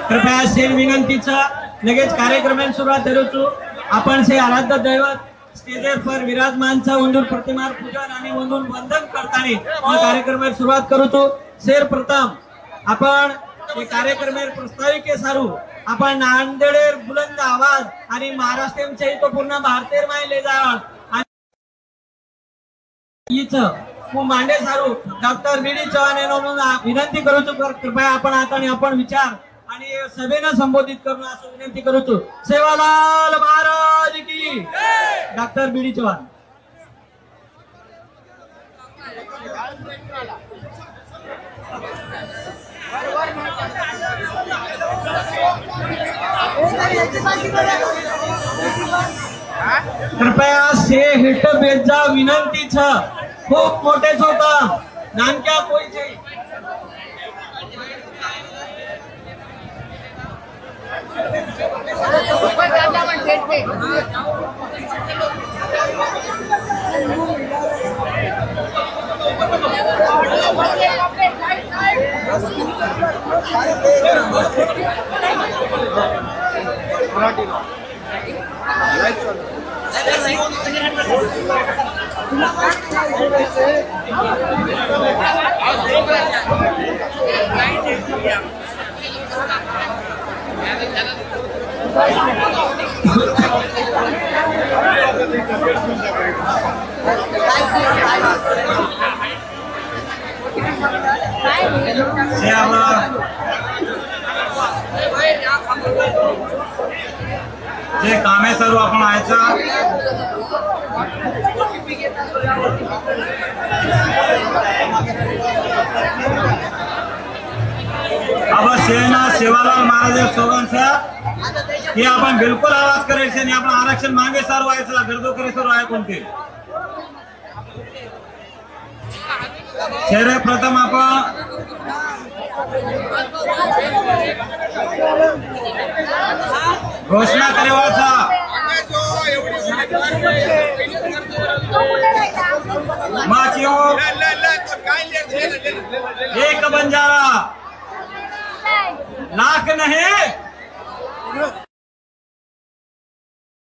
कृपया सेन विनंतीचा लगेच कार्यक्रमाची सुरुवात करूचू। आपण से आराध्य दैवत स्टेजर पर विराजमान चा उंदूर प्रतिमा पूजन आणि उंदूर वंदन करताना कार्यक्रमाची सुरुवात करूचू। शेर प्रथम आपण हे कार्यक्रमाचे प्रस्ताविके सारू आपण नांदेडेर बुलंद आवाज आणि महाराष्ट्राचे तो पूर्ण भारतीय मायले जावं मांडे सारू डॉक्टर बीडी चव्हाण यांना विनंती करूचो। कृपया आपण आता आपण विचार आणि सभेनं संबोधित करून असं विनंती करूचो। सेवालाल महाराज की डॉक्टर बीडी चव्हाण। कृपया से हिट बेजा विनंती छ खूप मोठेच होता नानक्या कोईचे जे कामे सर्व आपण आयचा अब सेना सेवालाल महाराज सोगनचा हे आपण बिलकुल आवाज करायचे आणि आपण आरक्षण मागे सर्व व्हायचं गर्दो करे सर्व आहे कोणते शेरे प्रथम आपण घोषणा करेवाचा एक बंजारा लाख नहीं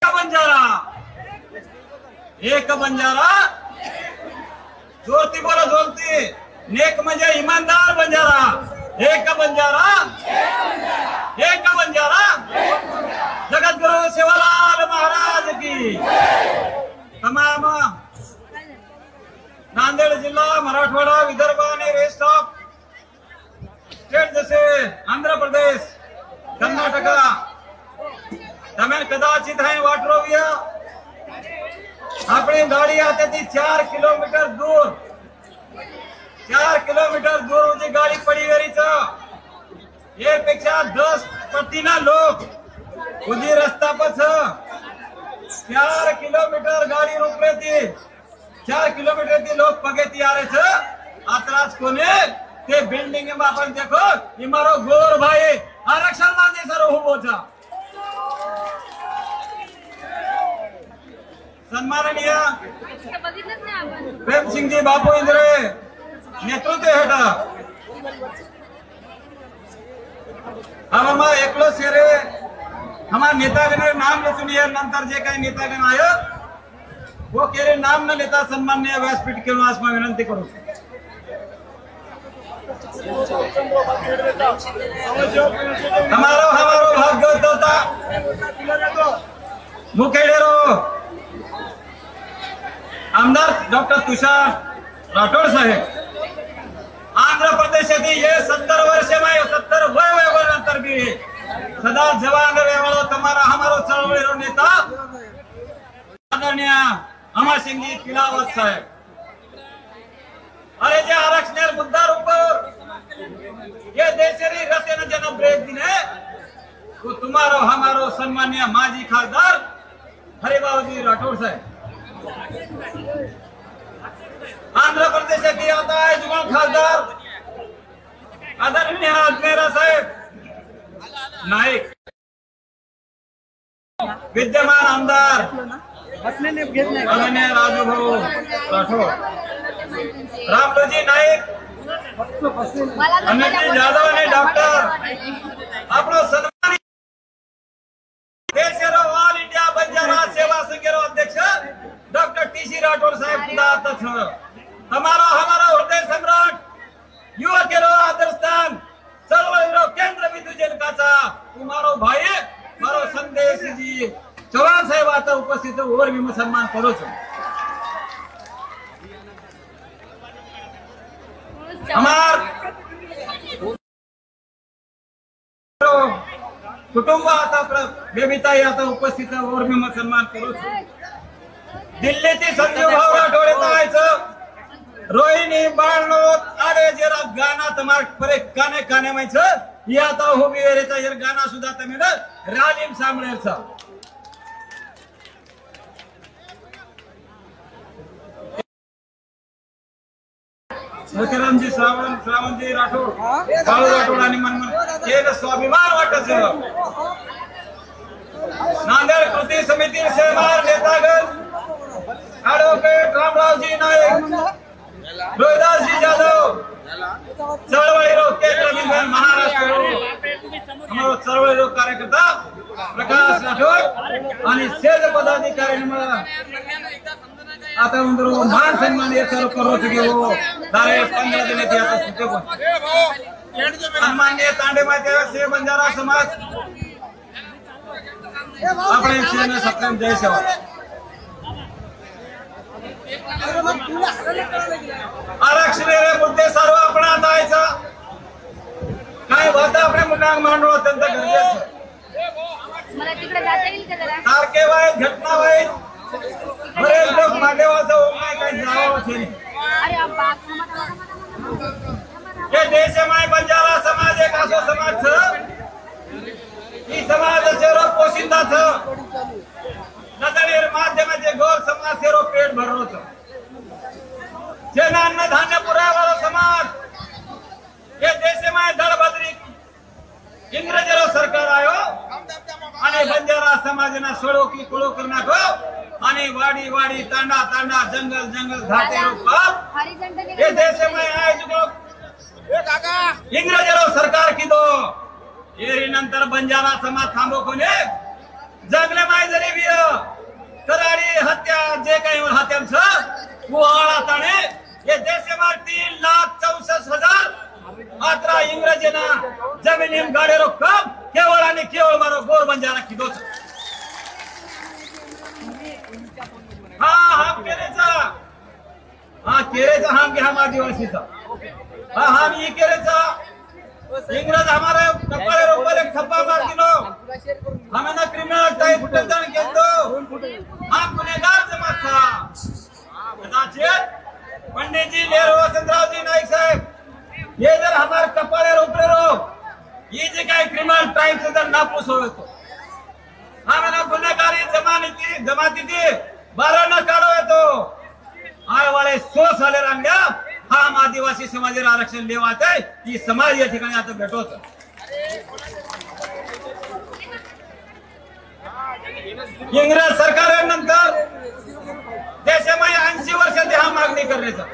बंजारा एक बंजारा जोरती बोला जोरती नेक म्हणजे ईमानदार बंजारा एक बंजारा जगद्गुरु सेवालाल महाराज की। तमाम नांदेड जिल्हा मराठवाडा विदर्भ आणि रेस्ट ऑफ स्टेट जसे आंध्र प्रदेश कर्नाटका तमिळ कदाचित है वाटरोविया अपनी गाड़ी आते थी 4 किलोमीटर दूर 4 किलोमीटर दूर उनकी गाड़ी पड़ी वेरी ये पेक्षा 10 पटीना लोक उदी रस्ता पर 4 किलोमीटर गाड़ी रोक रही थी 4 किलोमीटर थी लोग पगेती आ रहे थे आतराज कोने ते बिल्डिंग में अपन देखो इमारो गोर भाई आरक्षण मांगे सर हो बोचा सन्माननीय प्रेम सिंह जी बापू इंद्रे नेतृत्व हेठा अब हम एकलो शेरे हमारे नेतागण नाम ले सुनिए नंतर जे काही नेतागण आय वो केरे नाम न लेता सन्माननीय व्यासपीठ के वास में विनंती करू हमारो भाग्य होता मुखेडेरो आमदार डॉक्टर तुषार राठोड साहेब आंध्र प्रदेशातील ये 70 वर्ष में 70 वय नंतर भी सदा जवान रेवाड़ो तुम्हारा हमारो चळवळीरो नेता आदरणीय अमर सिंह जी किलावत साहेब अरे जे आरक्षण मुद्दा ऊपर ये देशरी रसेन जन ब्रेक दिने वो तुम्हारो हमारो सम्मानीय माजी खासदार हरिबाबूजी राठोड साहेब आंध्र प्रदेश की आता है जुगल खासदार आदरणीय अजमेरा साहेब नाईक विद्यमान आमदार आदरणीय राजूभाऊ राठोड रामलोजी नाईक अमित जाधव ने डॉक्टर આપણો સન્માનિત દેશેરો ઓલ ઇન્ડિયા બંજારા સેવા સંઘેરો અધ્યક્ષ ડોક્ટર ટીસી રાઠોડ સાહેબ સુદાત छ તમારો हमारा हृदय सम्राट युवकेरो आदर्शस्थान चळवळीरो केंद्र बिंदू जनकाचा तुम्हारो भाई मारो संदेश जी चव्हाण साहेब आता उपस्थित और मी सन्मान करू छो हमार कुटुंब आता बेबीताई आता उपस्थित और मी सन्मान करू छो दिल्लीची संजीव भाऊ राठोड येतायचं रोहिणी बाळनोत आडे जरा गाना तमार परे काने काने माहित ही आता हो बिरेचा जर गाना सुद्धा तमे रालीम सांभळेचा मोतीरामजी श्रावणजी राठोड बाळू राठोड आणि मनमन हे स्वाभिमान वाटत नांदेड कृती समिती सेवार नेतागण ॲडव्होकेट रामरावजी नाईक रोहिदासजी जाधव चळवळीरो केंद्र बिंदू महाराष्ट्र हमारो चळवळीरो कार्यकर्ता प्रकाश राठोड आणि सेज पदाधिकारी आता उंदरो मान सन्मान ये सर्व करो कि वो दारे 15 दिन ते आता सुटे पण सन्माननीय तांडे माते से बंजारा समाज આપણે સેને સપ્રેમ જય સેવા आरक्षणाचे मुद्दे सर्व आपण आणायचा काय होतं आपण मुलांना मांडणं अत्यंत गरजेचं मला तिकडे जाता येईल का जरा सारखे वाईट घटना वाईट बरेच लोक महादेवाचं ओमाय काही जावं असेल अरे अब्बा हे देशमाय बंजारा समाज एक असो समाज छ ही समाजाचे रोग पोशिंदा छ नदळीर माध्यमाचे गौर समाज सेरो पेट भरलो छ जेना अन्न धान्य पुरावाळो समाज हे देशमाय दळबद्री इंग्रजेरो सरकार आयो आणि बंजारा समाजना सळो की कुळो करनाखो आणि वाडी वाडी तांडा तांडा जंगल जंगल घाटे रोपात हे देशमाय आय जुगो ए काका इंग्रजेरो सरकार कीदो येरी नंतर बंजारा समाज थांबो कोने जंगले माय जरी बिय कराडी हत्या जे काही हत्यांच कुहाळा ताणे हे देशमार 3,64,000 मात्र इंग्रजेना जमिनीम गाडेरो कम केवळ आणि केवळ मारो गोर बंजारा कीदोच हा केरेचा हम के हम आदिवासीचा हम ये केरेचा इंग्रज हमारे कपाळे ऊपर एक थप्पा मार दिलो हमें ना क्रिमिनल टाइप उठन केतो हम गुनेगार जमात था कदाचित पंडित जी लेरो वसंतराव जी नाईक साहेब ये जर हमारे कपाळे ऊपर रो ये जे काय क्रिमिनल टाइप से जर नापूस होय तो हमें ना गुनेगारी जमाती थी 12 न काढो येतो आय वाले 100 साले रांग्या हम आदिवासी समाजाला आरक्षण देवात आहे ही समाज या ठिकाणी आता भेटवत इंग्रज सरकारानंतर देशामध्ये 80 वर्ष ते हा मागणी करण्याचा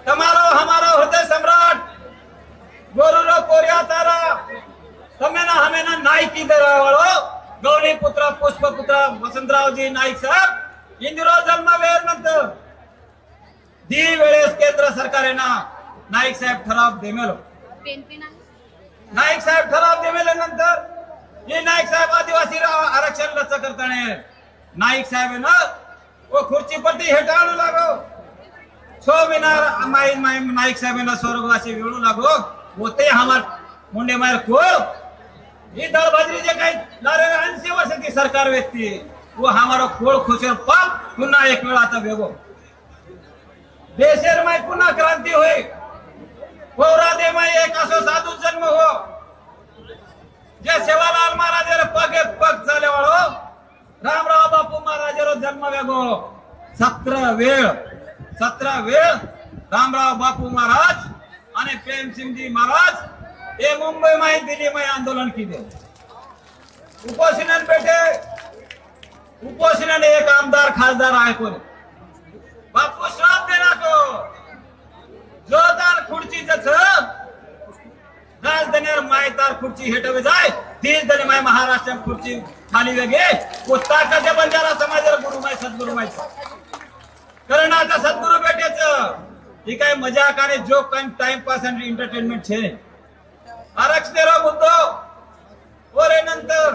તમારો हमारा हृदय सम्राट गोरुरो कोरिया तारा तमेना हमेना नायकी देवाळो गौरी पुत्र पुष्पपुत्र वसंतरावजी नाईक साहेब इंदिरा जन्म वेळेनंतर दी वेळेस केंद्र सरकारेना नाईक साहेब ठराव देमेलो नाईक साहेब ठराव देमेल्यानंतर हे नाईक साहेब आदिवासी आरक्षण रद्द करताने नाईक साहेब ना वो खुर्ची पट्टी हेटाळू लागो छो मिनार माई नाईक साहेब ना स्वर्गवासी वेळू लागो होते हमार मुंडे मार को ये दळबद्री जे काही 80 वर्ष की सरकार व्यक्ती वो हमारो खोळ खोचर पाप पुन्हा एक वेळ आता वेगो देशेर माय पुन्हा क्रांती होय पौरा दे माय एक असो साधू जन्म हो जे सेवालाल महाराज पगे पग झाले वाळो रामराव बापू महाराज जन्म वेगो 17 वेळ रामराव बापू महाराज आणि प्रेमसिंहजी महाराज ये मुंबई में दिल्ली में आंदोलन की दे उपोषण पेटे उपोषणाने एक आमदार खासदार आहे कोण बापू श्राप देना तो जोरदार खुर्ची दास देणार मायतार खुर्ची हेटवे जाय 30 दने माय महाराष्ट्र खुर्ची खाली वेगे कोता कदे बंजारा समाजाला गुरु माय सद्गुरु माय करणाचा सद्गुरु भेटेच ही काय मजाक आणि जोक आणि टाइम पास आणि एंटरटेनमेंट छे आरक्षण मुद्दो और नंतर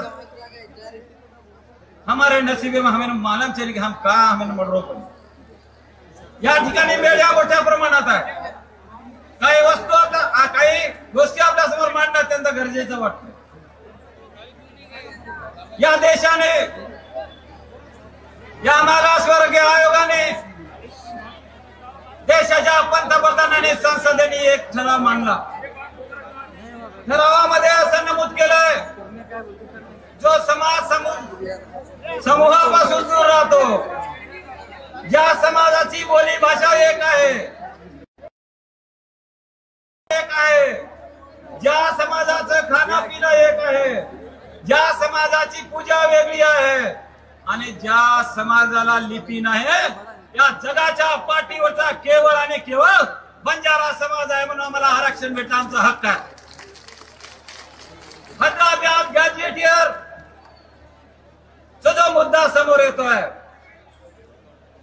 हमारे नसीबे में हमें मालूम चले कि हम का हमें मर्डरो या ठिकाणी वेळ या मोठ्या प्रमाणात आहे काही वस्तू आपल्या काही गोष्टी आपल्या समोर मांडणं अत्यंत गरजेचं वाटतं या देशाने या मागासवर्गीय आयोगाने देशाच्या पंतप्रधानांनी संसदेने एक ठराव मांडला ठरावामध्ये असं नमूद केलंय जो समाज समूहापासून दूर राहतो ज्या समाजाची बोली भाषा एक आहे ज्या समाजाचं खाणं पिणं एक आहे ज्या समाजाची पूजा वेगळी आहे आणि ज्या समाजाला लिपी नाही या जगाच्या पाठीवरचा केवळ आणि केवळ बंजारा समाज आहे म्हणून आम्हाला आरक्षण भेटणं आमचा हक्क आहे हैदराबाद गॅजेटियर जो मुद्दा समोर येतोय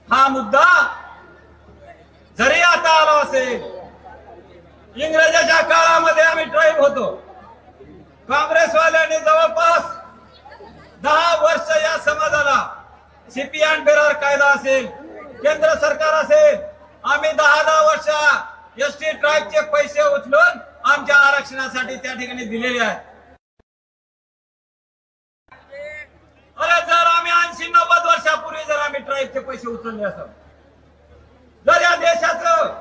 हा मुद्दा जरी आता आला असेल इंग्रजाच्या काळामध्ये आम्ही ट्राईब होतो काँग्रेसवाल्यांनी जवळपास 10 वर्ष या समाजाला सीपी अँड बेरर कायदा असेल केंद्र सरकार असेल आम्ही 10 वर्ष एसटी ट्राईबचे पैसे उचलून आमच्या आरक्षणासाठी त्या ठिकाणी दिलेले आहेत अरे जर आम्ही 80-90 वर्षापूर्वी जर आम्ही ट्राईबचे पैसे उचलले असत जर या देशाचं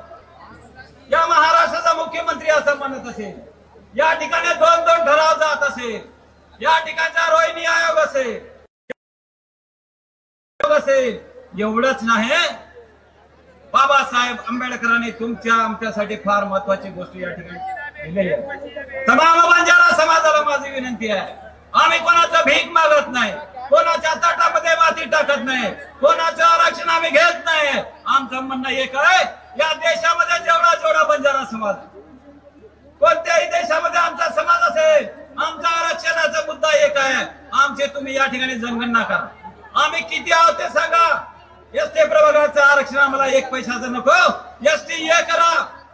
या महाराष्ट्राचा मुख्यमंत्री असं म्हणत असेल या ठिकाणी 2-2 ठराव जात असेल या ठिकाणचा रोहिणी आयोग असेल एवढंच नाही बाबासाहेब आंबेडकरांनी तुमच्या आमच्यासाठी फार महत्वाची गोष्टी या ठिकाणी दिलेली आहे तमाम बंजारा समाजाला माझी विनंती आहे आम्ही कोणाचं भीक मागत नाही कोणाच्या ताटामध्ये माती टाकत नाही कोणाचं आरक्षण आम्ही घेत नाही आमचं म्हणणं एक आहे या देशामध्ये जेवढा बंजारा समाज कोणत्याही देशामध्ये आमचा समाज असेल आमचा आरक्षणाचा मुद्दा एक आहे आमचे तुम्ही या ठिकाणी जनगणना करा आम्ही किती आहोत ते सांगा एसटी प्रवर्गाचं आरक्षण आम्हाला 1 पैशाचं नको एसटी हे करा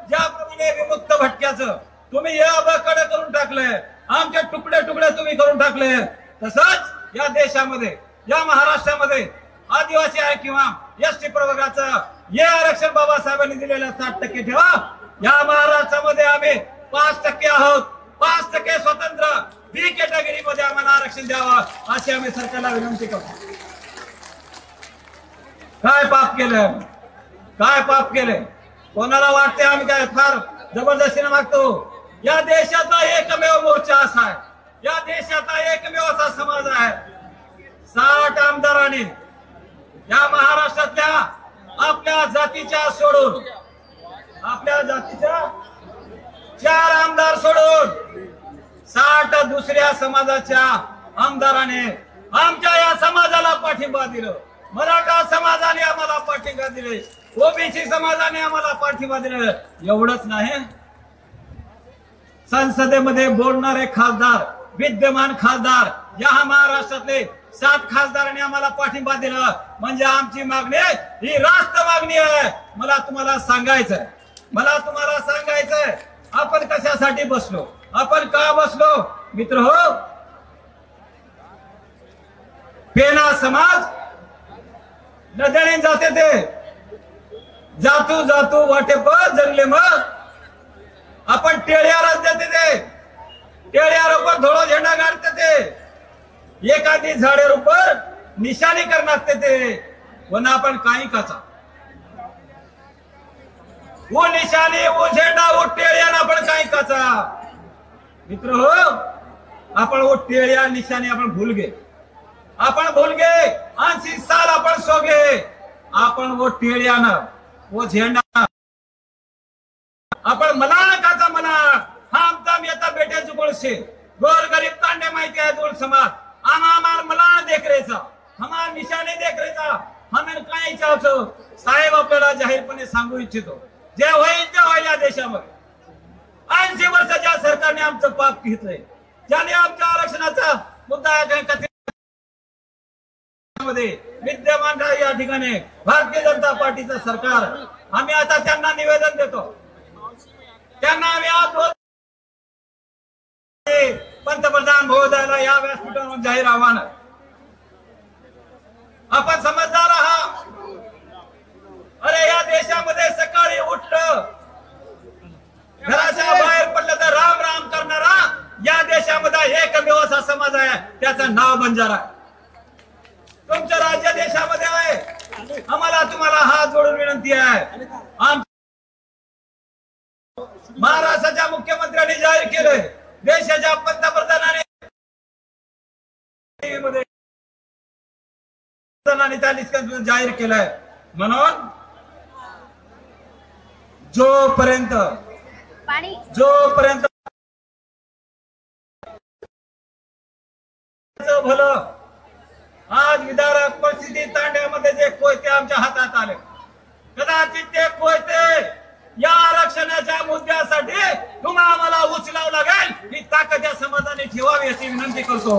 ज्याप्रमाणे विमुक्त भटक्याचं तुम्ही हे कडे करून टाकलंय आमचे तुकडे तुम्ही करून टाकले तसंच या देशामध्ये या महाराष्ट्रामध्ये आदिवासी आहे किंवा एसटी प्रवर्गाचं हे आरक्षण बाबासाहेबांनी दिलेलं 60% ठेवा या महाराष्ट्रामध्ये आम्ही 5% आहोत 5% स्वतंत्र बी कॅटेगरी मध्ये आम्हाला आरक्षण द्यावं अशी आम्ही सरकारला विनंती करतो काय पाप केलं कोणाला वाटते आम्ही काय फार जबरदस्तीने मागतो या देशाचा एकमेव मोर्चा असा आहे या देशाचा एकमेव असा समाज आहे 60 आमदारांनी या महाराष्ट्रातल्या आपल्या जातीच्या सोडून आपल्या जातीच्या 4 आमदार सोडून 60 दुसऱ्या समाजाच्या आमदाराने आमच्या या समाजाला पाठिंबा दिला मराठा समाजाने आम्हाला पाठिंबा दिले ओबीसी समाजाने आम्हाला पाठिंबा दिला एवढंच नाही संसदेमध्ये बोलणारे खासदार विद्यमान खासदार या महाराष्ट्रातले 7 खासदारांनी आम्हाला पाठिंबा दिला म्हणजे आमची मागणी ही रास्त मागणी आहे मला तुम्हाला सांगायचंय आपण कशासाठी बसलो आपण का बसलो मित्र हो पेना समाज नदणी जाते ते जातू वाटे पर जंगले मग आपण टेळ्यालाच देते ते टेळ्यावर पर धोळा झेंडा गाडते ते एखादी झाडे रुपर निशाणी करणार ते पुन्हा आपण काही कचा वो निशाणी वो झेंडा वो टेळ्या आपण काही कचा मित्र हो आपण वो टेळ्या निशाणी आपण भूल गे 80 साल आपण सोगे आपण वो टेळ्यानं वो झेंडा आपण मनाळ काचा मनाळ हा आमचा येता बेटे जुगोळशे गोर गरीब तांडे माहिती आहे जोड समाज आम्हाला मनाळ देखरेचा हमारा निशाने देख रहे हम काय इच्छावतो साहेब आपल्याला जाहीरपणे सांगू इच्छितो जे होईल ते होईल या देशामध्ये 80 वर्षाच्या सरकारने आमचं पाप घेतलंय ज्याने आमच्या आरक्षणाचा मुद्दा विद्यमान या ठिकाणी भारतीय जनता पार्टीचं सरकार आम्ही आता त्यांना निवेदन देतो त्यांना आम्ही आज पंतप्रधान महोदयाला या व्यासपीठावर जाहीर आव्हान आपण समजदार आहात अरे या देशामध्ये सकाळी उठलं घराच्या बाहेर पडलं तर राम राम करणारा या देशामध्ये एकमेव असा समाज आहे त्याचं नाव बंजारा तुमच्या राज्य देशामध्ये आहे आम्हाला तुम्हाला हात जोडून विनंती आहे महाराष्ट्राच्या मुख्यमंत्र्यांनी जाहीर केलंय देशाच्या पंतप्रधानांनी त्या निष्कर्ष जाहीर केलाय म्हणून जोपर्यंत भलं आज विदारक परिस्थिती तांड्यामध्ये जे कोयते आमच्या हातात आले कदाचित ते कोयते या आरक्षणाच्या मुद्द्यासाठी तुम्हाला आम्हाला उचलावं लागेल ही ताकद या समाजाने ठेवावी अशी विनंती करतो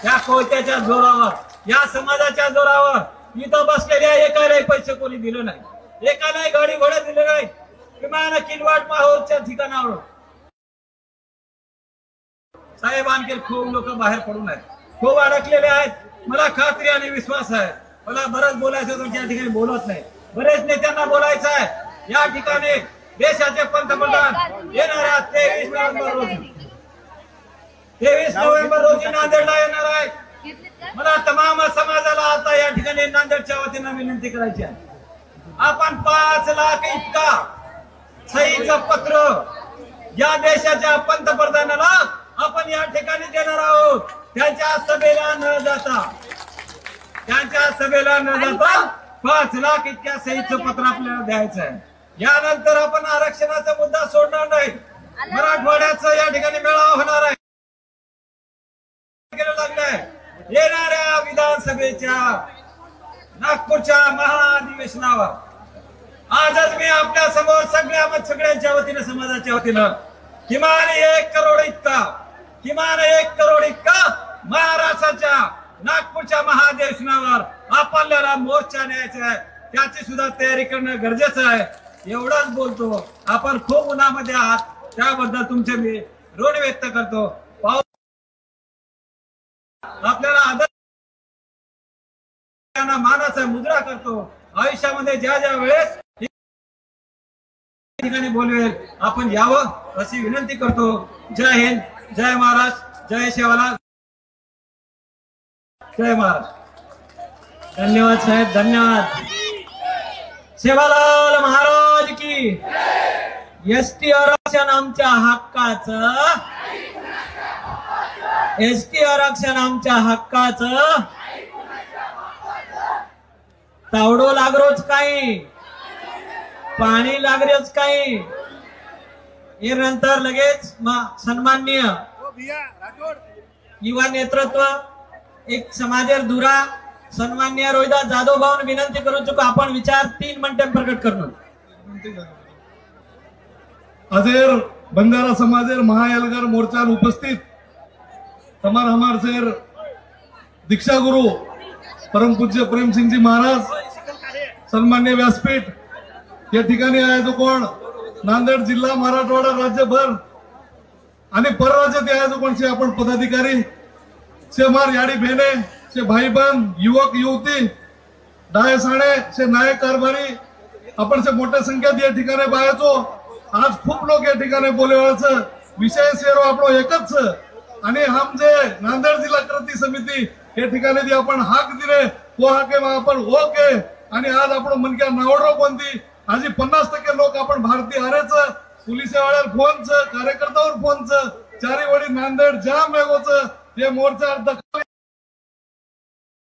या कोयत्याच्या जोरावर या समाजाच्या जोरावर इथं बसलेल्या एकालाही पैसे कोणी दिले नाही एकालाही गाडी घोडा दिले नाही किमान किनवाट माहोलच्या ठिकाणावर साहेब आणखी खूप लोक बाहेर पडून आहेत खूप अडकलेले आहेत मला खात्री आणि विश्वास आहे मला बरंच बोलायचं तुमच्या ठिकाणी बोलत नाही बरेच नेत्यांना बोलायचं आहे या ठिकाणी देशाचे पंतप्रधान येणाऱ्या 23 नोव्हेंबर रोजी नांदेडला येणार आहे मला तमाम समाजाला आता या ठिकाणी नांदेडच्या वतीनं विनंती करायची आहे आपण 5 लाख इतका सहीचं पत्र या देशाच्या पंतप्रधानाला आपण या ठिकाणी देणार आहोत त्यांच्या सभेला न जाता 5 लाख इतक्या सहीचं पत्र आपल्याला द्यायचं आहे यानंतर आपण आरक्षणाचा मुद्दा सोडणार नाही मराठवाड्याचा या ठिकाणी मेळावा होणार आहे येणाऱ्या विधानसभेच्या नागपूरच्या महाधिवेशनावर आजच मी आपल्या समोर सगळ्यांच्या वतीनं समाजाच्या वतीनं किमान 1 करोड इतका महाराष्ट्राच्या नागपूरच्या महाधिवेशनावर आपल्याला मोर्चा न्यायचा आहे त्याची सुद्धा तयारी करणं गरजेचं आहे एवढंच बोलतो आपण खूप उन्हामध्ये आहात त्याबद्दल तुमचे मी ऋण व्यक्त करतो आपल्याला आदर मानाचा मुद्रा करतो आयुष्यामध्ये ज्या ज्या वेळेस ठिकाणी बोलवेल आपण यावं अशी विनंती करतो जय हिंद जय महाराष्ट्र जय सेवालाल जय महाराष्ट्र धन्यवाद साहेब धन्यवाद सेवालाल महाराज की एसटी आरक्षण आमच्या हक्काचं एसटी आरक्षण आमच्या हक्काचं तावडो लागरोच काही पाणी लागरेच काही हे नंतर लगेच सन्माननीय युवा नेतृत्व एक समाजेर दुरा सन्माननीय रोहिदास जाधव भाऊन विनंती करू चुका आपण विचार 3 मिनिटां प्रकट करणं अजेर बंजारा समाजेर महाएलगर मोर्चा उपस्थित तमार हमार शेर दीक्षा गुरु परम पूज्य प्रेम सिंह जी महाराज सन्मान्य व्यासपीठ या ठिकाणी आहे जो कोण नांदेड जिल्हा मराठवाडा राज्यभर आणि परराज्यात आहे जो कोणचे आपण पदाधिकारी से मार याडी बहने से भाई बहन युवक युवती डाय साणे से नायक कारभारी आपण से मोठ्या संख्येत या ठिकाणी बायाचो आज खूप लोक या ठिकाणी बोलवायचं विषय सेरो आपलो एकच आणि हम जे नांदेड जिल्हा कृती समिती या ठिकाणी आपण हाक दिले तो हाके आपण ओके आणि आज आपण मनक्या नावडरो कोणती आज 50% लोक आपण भारतीय हरेच पोलिसेवाळ्यावर फोनच कार्यकर्त्यावर फोनच चारी वडी नांदेड जाम वेगोच हे मोर्चा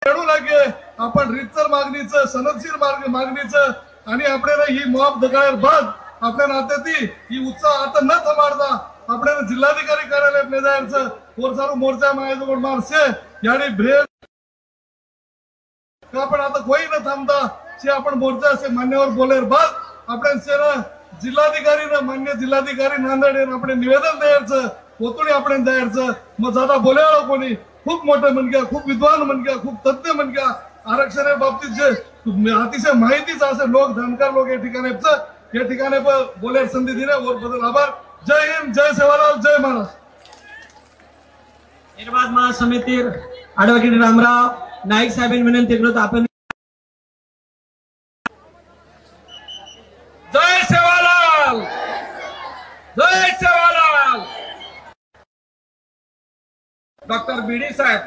खेळू लागे आपण रितसर मागणीचं सनदशीर मागणीचं आणि आपल्याला ही मॉब दगायर बाद आपल्या नात्याती ही उत्साह आता न थमाडता आपल्याला जिल्हाधिकारी कार्यालयात ने जायचं मोर्चा मागायचं मारसे याने भेद का आपण आता कोई न थांबता से आपण मोर्चा से मान्यवर बोलेर बाद आपण सेना जिल्हाधिकारी ना मान्य जिल्हाधिकारी नांदेड आपण निवेदन द्यायचं कोतुणी आपण द्यायचं मग जाता बोलायला कोणी खूप मोठं म्हणक्या खूप विद्वान म्हणक्या खूप तज्ञ म्हणक्या आरक्षणा बाबतीत जे अतिशय माहितीच असे लोक जाणकार लोक या ठिकाणी बोलायला संधी दिल्याबद्दल आभार. जय हिंद, जय सेवालाल, जय महाराष्ट्र. निर्वाद महासमिती ॲडव्होकेट रामराव नाईक साहेबांनी विनंती करतो आपण. जय सेवालाल, जय सेवालाल. डॉक्टर बीडी साहब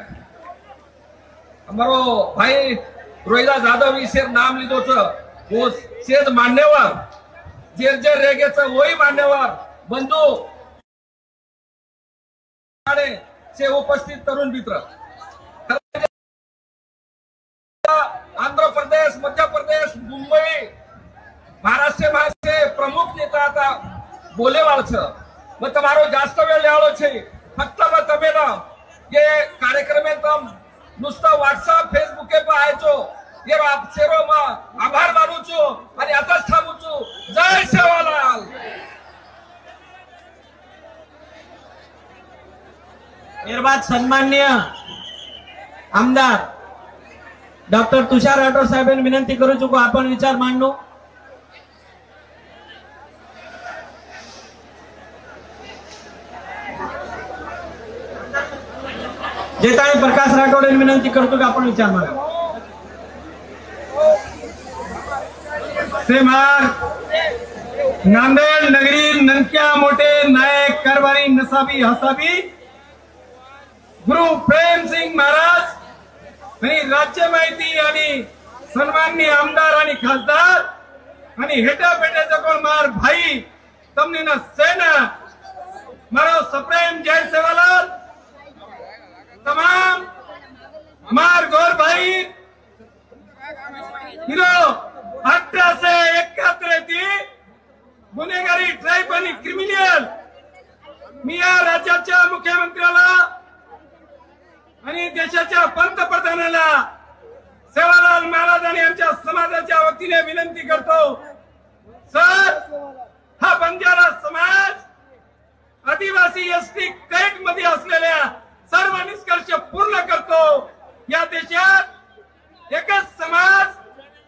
हमारो भाई रोहिला जाधव इसे नाम लीधो वो सेद मान्यवर जेर जेर रेगेच वही मान्यवर बंधू से उपस्थित तरुण मित्र आंध्र प्रदेश मध्य प्रदेश मुंबई महाराष्ट्र से प्रमुख नेता आता बोले वाल तमारो जास्त वेळ लेवाळो छे फक्त तमे ना ये कार्यक्रम तम नुसतं व्हॉट्सअप फेसबुक पे आयचो ये सेरो आभार मानू छो आणि आताच थांबू छो. जय सेवालाल. निर्वाद सन्माननीय आमदार डॉक्टर तुषार राठोड साहेबांनी विनंती करू चुको आपण विचार मांडू. जेताळे प्रकाश राठोड यांनी विनंती करतो की आपण विचार मांडू. नांदेड नगरी ननक्या मोठे नायक कारभारी नसाबी हसाबी गुरु प्रेम सिंग महाराज आणि राज्य माहिती आणि सन्माननीय आमदार आणि खासदार आणि हेटा पेटेचा कोण मार भाई तमने ना सेना मारो सप्रेम जय सेवालाल. तमाम मार गौर भाई हिरो 1871 गुन्हेगारी ट्राईब आणि क्रिमिनल मी या राज्याच्या मुख्यमंत्र्याला आणि देशाच्या पंतप्रधानाला सेवालाल महाराज आणि आमच्या समाजाच्या वतीने विनंती करतो. सर हा बंजारा समाज आदिवासी एसटी कैट मध्ये असलेल्या सर्व निष्कर्ष पूर्ण करतो. या देशात एकच समाज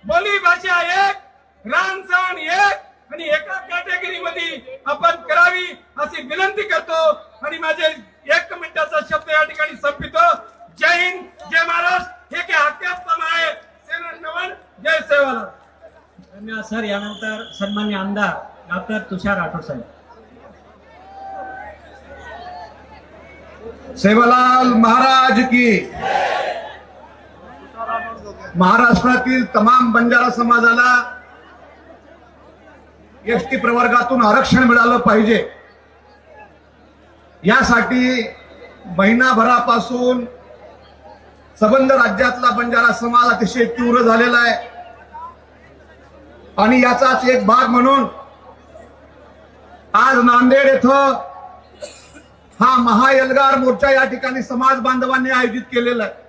बोली भाषा एक रान सण एक आणि एका कॅटेगरी मध्ये आपण करावी अशी विनंती करतो आणि माझे 1 मिनिटाचा शब्द या ठिकाणी संपवितो. जय हिंद, जय महाराष्ट्र. हे काय हक्काचा आहे सेना नवन. जय सेवालाल. धन्यवाद सर. यानंतर सन्माननीय आमदार डॉक्टर तुषार राठोड साहेब. सेवालाल महाराज की. महाराष्ट्रातील तमाम बंजारा समाजाला एसटी प्रवर्गातून आरक्षण मिळालं पाहिजे यासाठी महिनाभरापासून संबंध राज्यातला बंजारा समाज अतिशय तीव्र झालेला आहे आणि याचाच एक भाग म्हणून आज नांदेड येथे हा महाएल्गार मोर्चा या ठिकाणी समाज बांधवांनी आयोजित केलेला आहे.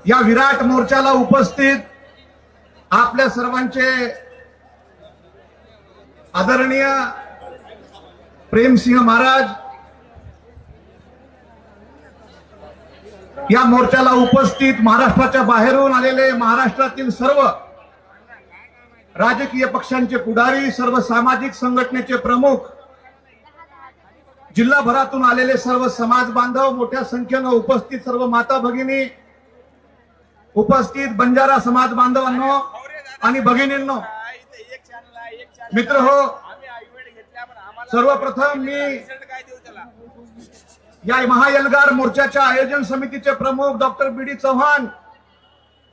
या विराट मोर्चाला उपस्थित आपल्या सर्वांचे आदरणीय प्रेमसिंह महाराज, या मोर्चाला उपस्थित महाराष्ट्राच्या बाहेरून आलेले महाराष्ट्रातील सर्व राजकीय पक्षांचे पुढारी, सर्व सामाजिक संघटनेचे प्रमुख, जिल्हाभरातून आलेले सर्व समाज बांधव, मोठ्या संख्येने उपस्थित सर्व माता भगिनी, उपस्थित बंजारा समाज बांधवांनो आणि भगिनींनो, मित्र हो, सर्वप्रथम मी या महाएल्गार मोर्चाच्या आयोजन समितीचे प्रमुख डॉक्टर बीडी चव्हाण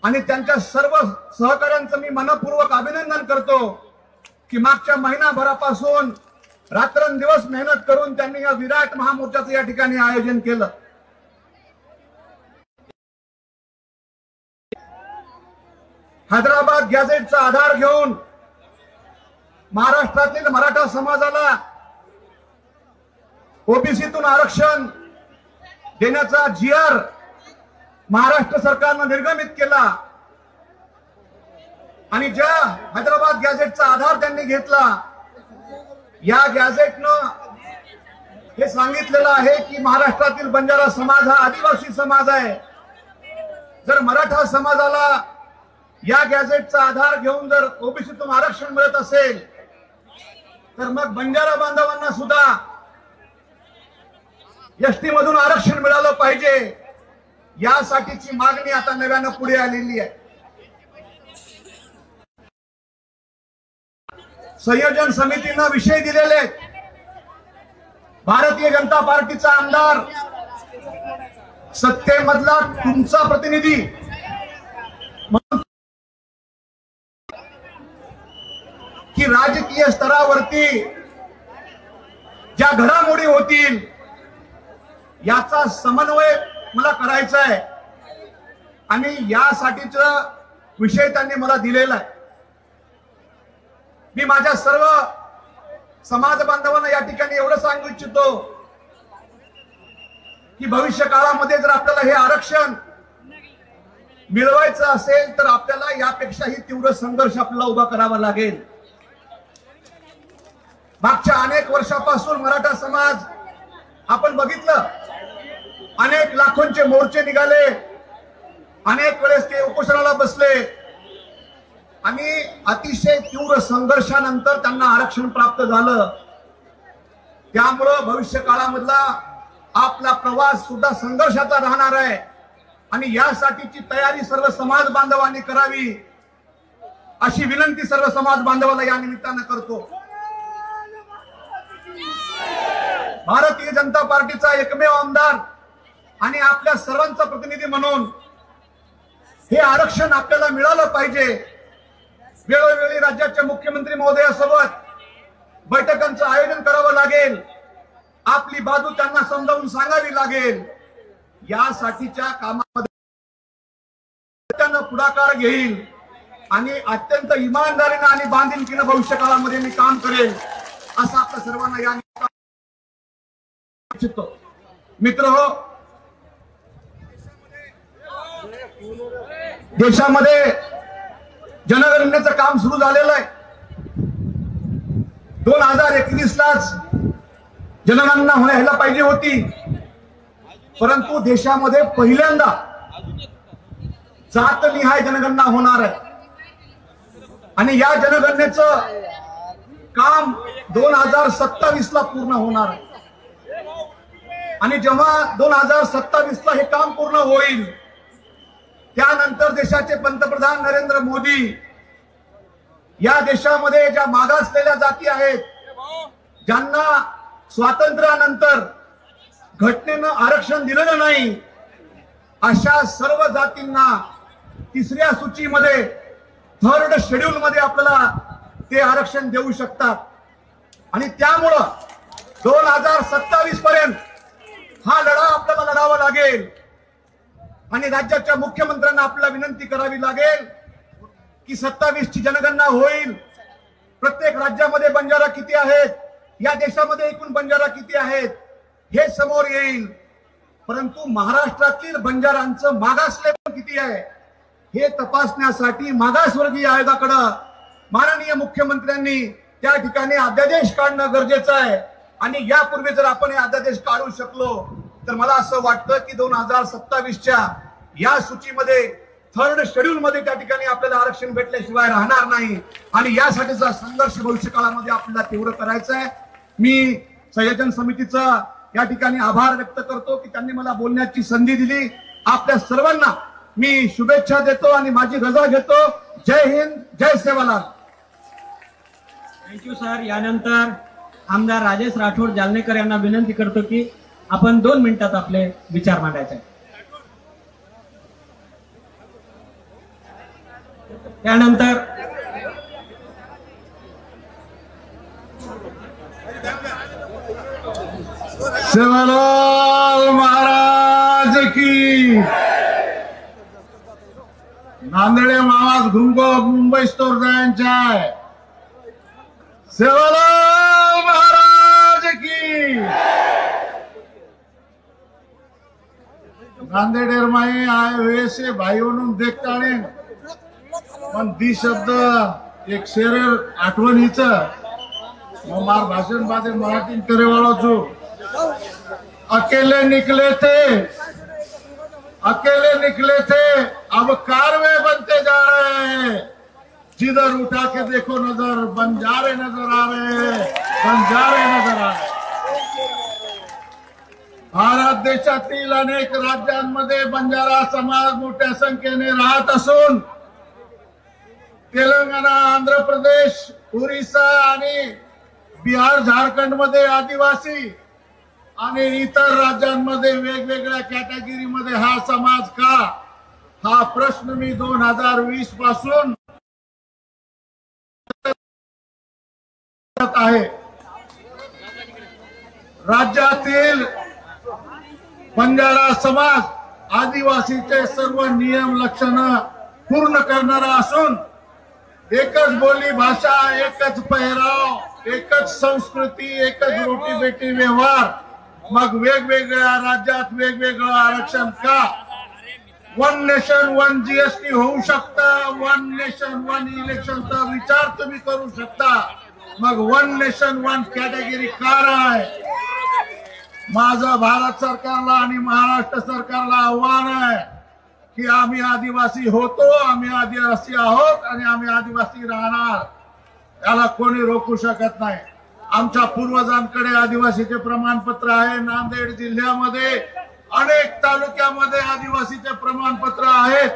आणि त्यांच्या सर्व सहकाऱ्यांचं मी मनपूर्वक अभिनंदन करतो की मागच्या महिनाभरापासून रात्रंदिवस मेहनत करून त्यांनी या विराट महामोर्चाचं या ठिकाणी आयोजन केलं. हैदराबाद गॅझेटचा आधार घेऊन महाराष्ट्रातील मराठा समाजाला ओबीसीतून आरक्षण देण्याचा GR महाराष्ट्र सरकारनं निर्गमित केला आणि ज्या हैदराबाद गॅझेटचा आधार त्यांनी घेतला, या गॅझेटनं हे सांगितलेलं आहे की महाराष्ट्रातील बंजारा समाज हा आदिवासी समाज आहे. जर मराठा समाजाला या गॅझेटचा आधार घेऊन जर ओबीसीतून आरक्षण मिळत असेल तर मग बंजारा बांधवांना सुद्धा एसटी मधून आरक्षण मिळालं पाहिजे, यासाठीची मागणी आता नव्यानं पुढे आलेली आहे. संयोजन समितीनं विषय दिलेले आहेत. भारतीय जनता पार्टीचा आमदार, सत्तेमधला तुमचा प्रतिनिधी म्हणून की राजकीय स्तरावरती ज्या घडामोडी होतील याचा समन्वय मला करायचा आहे आणि यासाठीचा विषय त्यांनी मला दिलेला आहे. मी माझ्या सर्व समाज बांधवांना या ठिकाणी एवढं सांगू इच्छितो की भविष्य काळामध्ये जर आपल्याला हे आरक्षण मिळवायचं असेल तर आपल्याला यापेक्षाही तीव्र संघर्ष आपल्याला उभा करावा लागेल. मागच्या अनेक वर्षापासून मराठा समाज आपण बघितलं, अनेक लाखोंचे मोर्चे निघाले, अनेक वेळेस ते उपोषणाला बसले आणि अतिशय तीव्र संघर्षानंतर त्यांना आरक्षण प्राप्त झालं. त्यामुळं भविष्य काळामधला आपला प्रवास सुद्धा संघर्षाचा राहणार आहे आणि यासाठीची तयारी सर्व समाज बांधवांनी करावी अशी विनंती सर्व समाज बांधवांना या निमित्तानं करतो. भारतीय जनता पार्टीचा एकमेव आमदार आणि आपल्या सर्वांचा प्रतिनिधी म्हणून हे आरक्षण आपल्याला मिळालं पाहिजे. वेळोवेळी राज्याचे मुख्यमंत्री महोदयासोबत बैठकांचं आयोजन करावं लागेल, आपली बाजू त्यांना समजावून सांगावी लागेल. यासाठीच्या कामामध्ये त्यांना पुढाकार घेईल आणि अत्यंत इमानदारीनं आणि बांधिलकीनं भविष्य काळामध्ये मी काम करेल असं आपल्या सर्वांना या इच्छितो. मित्र हो, देशामध्ये जनगणनेचं काम सुरू झालेलं आहे. 2021लाच जनगणना व्हायला पाहिजे होती, परंतु देशामध्ये पहिल्यांदा जातनिहाय जनगणना होणार आहे आणि या जनगणनेचं काम 2027ला पूर्ण होणार आहे. आणि जेव्हा 2027ला हे काम पूर्ण होईल त्यानंतर देशाचे पंतप्रधान नरेंद्र मोदी या देशामध्ये ज्या मागासलेल्या जाती आहेत, ज्यांना स्वातंत्र्यानंतर घटनेनं आरक्षण दिलेलं नाही, अशा सर्व जातींना तिसऱ्या सूचीमध्ये थर्ड शेड्यूल मध्ये आपल्याला ते आरक्षण देऊ शकतात. आणि त्यामुळं 2027 पर्यंत हा लढा आपल्याला लढावा लागेल आणि राज्याच्या मुख्यमंत्र्यांना आपल्याला विनंती करावी लागेल की 27ची जनगणना होईल. प्रत्येक राज्यामध्ये बंजारा किती आहेत, या देशामध्ये एकूण बंजारा किती आहेत हे समोर येईल. परंतु महाराष्ट्रातील बंजारांचं मागासलेपण किती आहे हे तपासण्यासाठी मागासवर्गीय आयोगाकडे माननीय मुख्यमंत्र्यांनी त्या ठिकाणी अध्यादेश काढणं गरजेचं आहे. आणि यापूर्वी जर आपण हे अध्यादेश काढू शकलो तर मला असं वाटतं की 2027च्या या सूचीमध्ये थर्ड शेड्यूल मध्ये त्या ठिकाणी आपल्याला आरक्षण भेटल्याशिवाय राहणार नाही आणि यासाठीचा संघर्ष भविष्य काळामध्ये आपल्याला तीव्र करायचा आहे. मी संयोजन समितीचा या ठिकाणी आभार व्यक्त करतो की त्यांनी मला बोलण्याची संधी दिली. आपल्या सर्वांना मी शुभेच्छा देतो आणि माझी रजा घेतो. जय हिंद, जय सेवालाल. Thank you sir. यानंतर आमदार राजेश राठोड जालनेकर यांना विनंती करतो की आपण 2 मिनिटात आपले विचार मांडायचे. त्यानंतर सेवालाल महाराज की. नांदेडे आवाज घुमको मुंबई स्टोर जायांचा आहे. सेवालाल महाराज की. नांदेड़ में आए हुए से भाइयों देखता नहीं पण दी शब्द एक शेर आठवणीच मार भाषण बादे मराठी करे वाला छू अकेले निकले थे अब कारवे बनते जा रहे हैं जिधर उठा के देखो नजर बंजारे नजर आ रहे हैं बंजारे नजर आ रहे हैं। भारत देशातील अनेक राज्यांमध्ये बंजारा समाज मोठ्या संख्येने राहत असून तेलंगणा आंध्र प्रदेश ओरिसा आणि बिहार झारखंड मध्ये आदिवासी आणि इतर राज्यांमध्ये वेगवेगळ्या कॅटेगरी मध्ये हा समाज का हा प्रश्न मी 2020 पासून आहे। राज्यातील बंजारा समाज आदिवासीचे सर्व नियम लक्षण पूर्ण करणारा असून एकच बोली भाषा एकच पेहराव एकच संस्कृती एकच रोटी बेटी व्यवहार मग वेगवेगळ्या राज्यात वेगवेगळं आरक्षण का। वन नेशन वन जीएसटी होऊ शकतं वन नेशन वन इलेक्शनचा विचार तुम्ही करू शकता मग वन नेशन वन कॅटेगरी का आहे। माझं भारत सरकारला आणि महाराष्ट्र सरकारला आव्हान आहे की आम्ही आदिवासी होतो आम्ही आदिवासी आहोत आणि आम्ही आदिवासी राहणार याला कोणी रोखू शकत नाही। आमच्या पूर्वजांकडे आदिवासीचे प्रमाणपत्र आहे। नांदेड जिल्ह्यामध्ये अनेक तालुक्यामध्ये आदिवासीचे प्रमाणपत्र आहेत।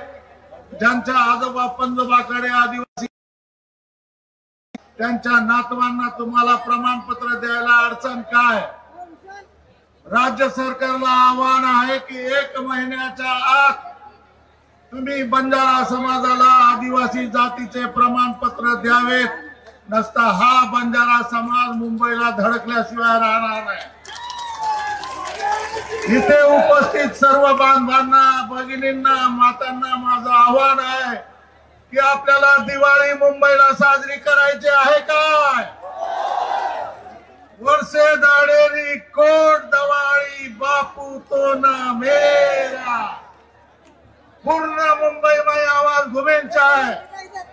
ज्यांच्या आजोबा पंजोबाकडे आदिवासी त्यांच्या नातवांना तुम्हाला प्रमाणपत्र द्यायला अडचण काय। राज्य सरकारला आव्हान आहे की 1 महिन्याच्या आत तुम्ही बंजारा समाजाला आदिवासी जातीचे प्रमाणपत्र द्यावेत नसता हा बंजारा समाज मुंबईला धडकल्याशिवाय राहणार नाही। इथे उपस्थित सर्व बांधवांना भगिनींना मातांना माझं आव्हान आहे की आपल्याला दिवाळी मुंबईला साजरी करायची आहे काय। वर्षे दाडेरी कोट दवाळी बापू तो ना मेरा पूर्ण मुंबई में आवाज घुमेंचा है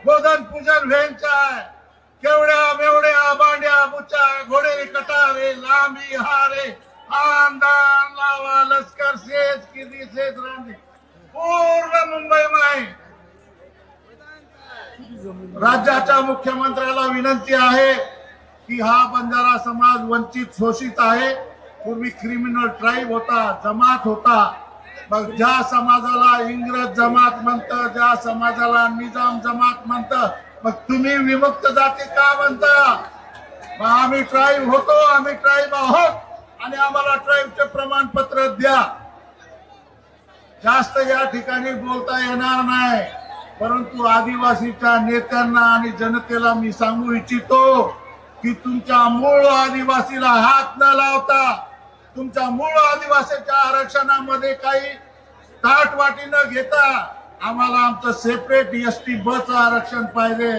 गोधन पूजन भेंचा है केवड्या मेवड्या बांड्या बुचा घोडे कटारे लांबी हारे आंदान लावा लष्कर सेज किदी सेज रांधी पूर्ण मुंबई में राज्याच्या मुख्यमंत्र्याला विनंती आहे की हा बंजारा समाज वंचित शोषित आहे। पूर्वी क्रिमिनल ट्राइब होता जमात होता मग ज्या समाजाला इंग्रज जमात म्हणतं ज्या समाजाला निजाम जमात म्हणतं मग तुम्ही विमुक्त जाती का म्हणता। मग आम्ही ट्राइब होतो आम्ही ट्राइब आहोत आणि आम्हाला ट्राइबचे प्रमाणपत्र द्या। जास्त या ठिकाणी बोलता येणार नाही परंतु आदिवासीच्या नेत्यांना आणि जनतेला मी सांगू इच्छितो की तुमच्या मूळ आदिवासीला हात न लावता तुमच्या मूळ आदिवासीच्या आरक्षणामध्ये काही ताटवाटी न घेता आम्हाला आमचं सेपरेट एसटी बस आरक्षण पाहिजे।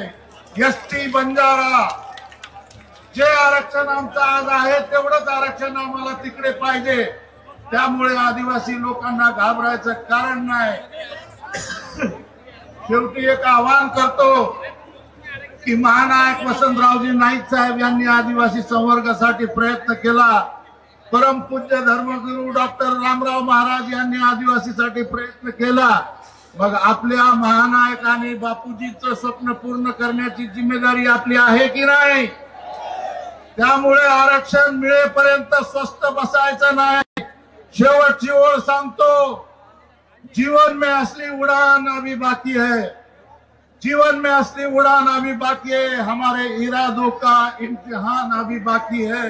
एसटी बंजारा जे आरक्षण आमचं आज आहे तेवढंच आरक्षण आम्हाला तिकडे पाहिजे। त्यामुळे आदिवासी लोकांना घाबरायचं कारण नाही। शेवटी एक आवाहन करतो की महानायक वसंतरावजी नाईक साहेब यांनी आदिवासी संवर्गासाठी प्रयत्न केला। परमपूज्य धर्मगुरू डॉक्टर रामराव महाराज यांनी आदिवासीसाठी प्रयत्न केला। मग आपल्या महानायकांनी बापूजीचं स्वप्न पूर्ण करण्याची जिम्मेदारी आपली आहे की नाही। त्यामुळे आरक्षण मिळेपर्यंत स्वस्थ बसायचं नाही। शेवटची ओळ सांगतो जीवन में असली उड़ान अभी बाकी है जीवन में असली उड़ान अभी बाकी है हमारे इरादों का इम्तिहान अभी बाकी है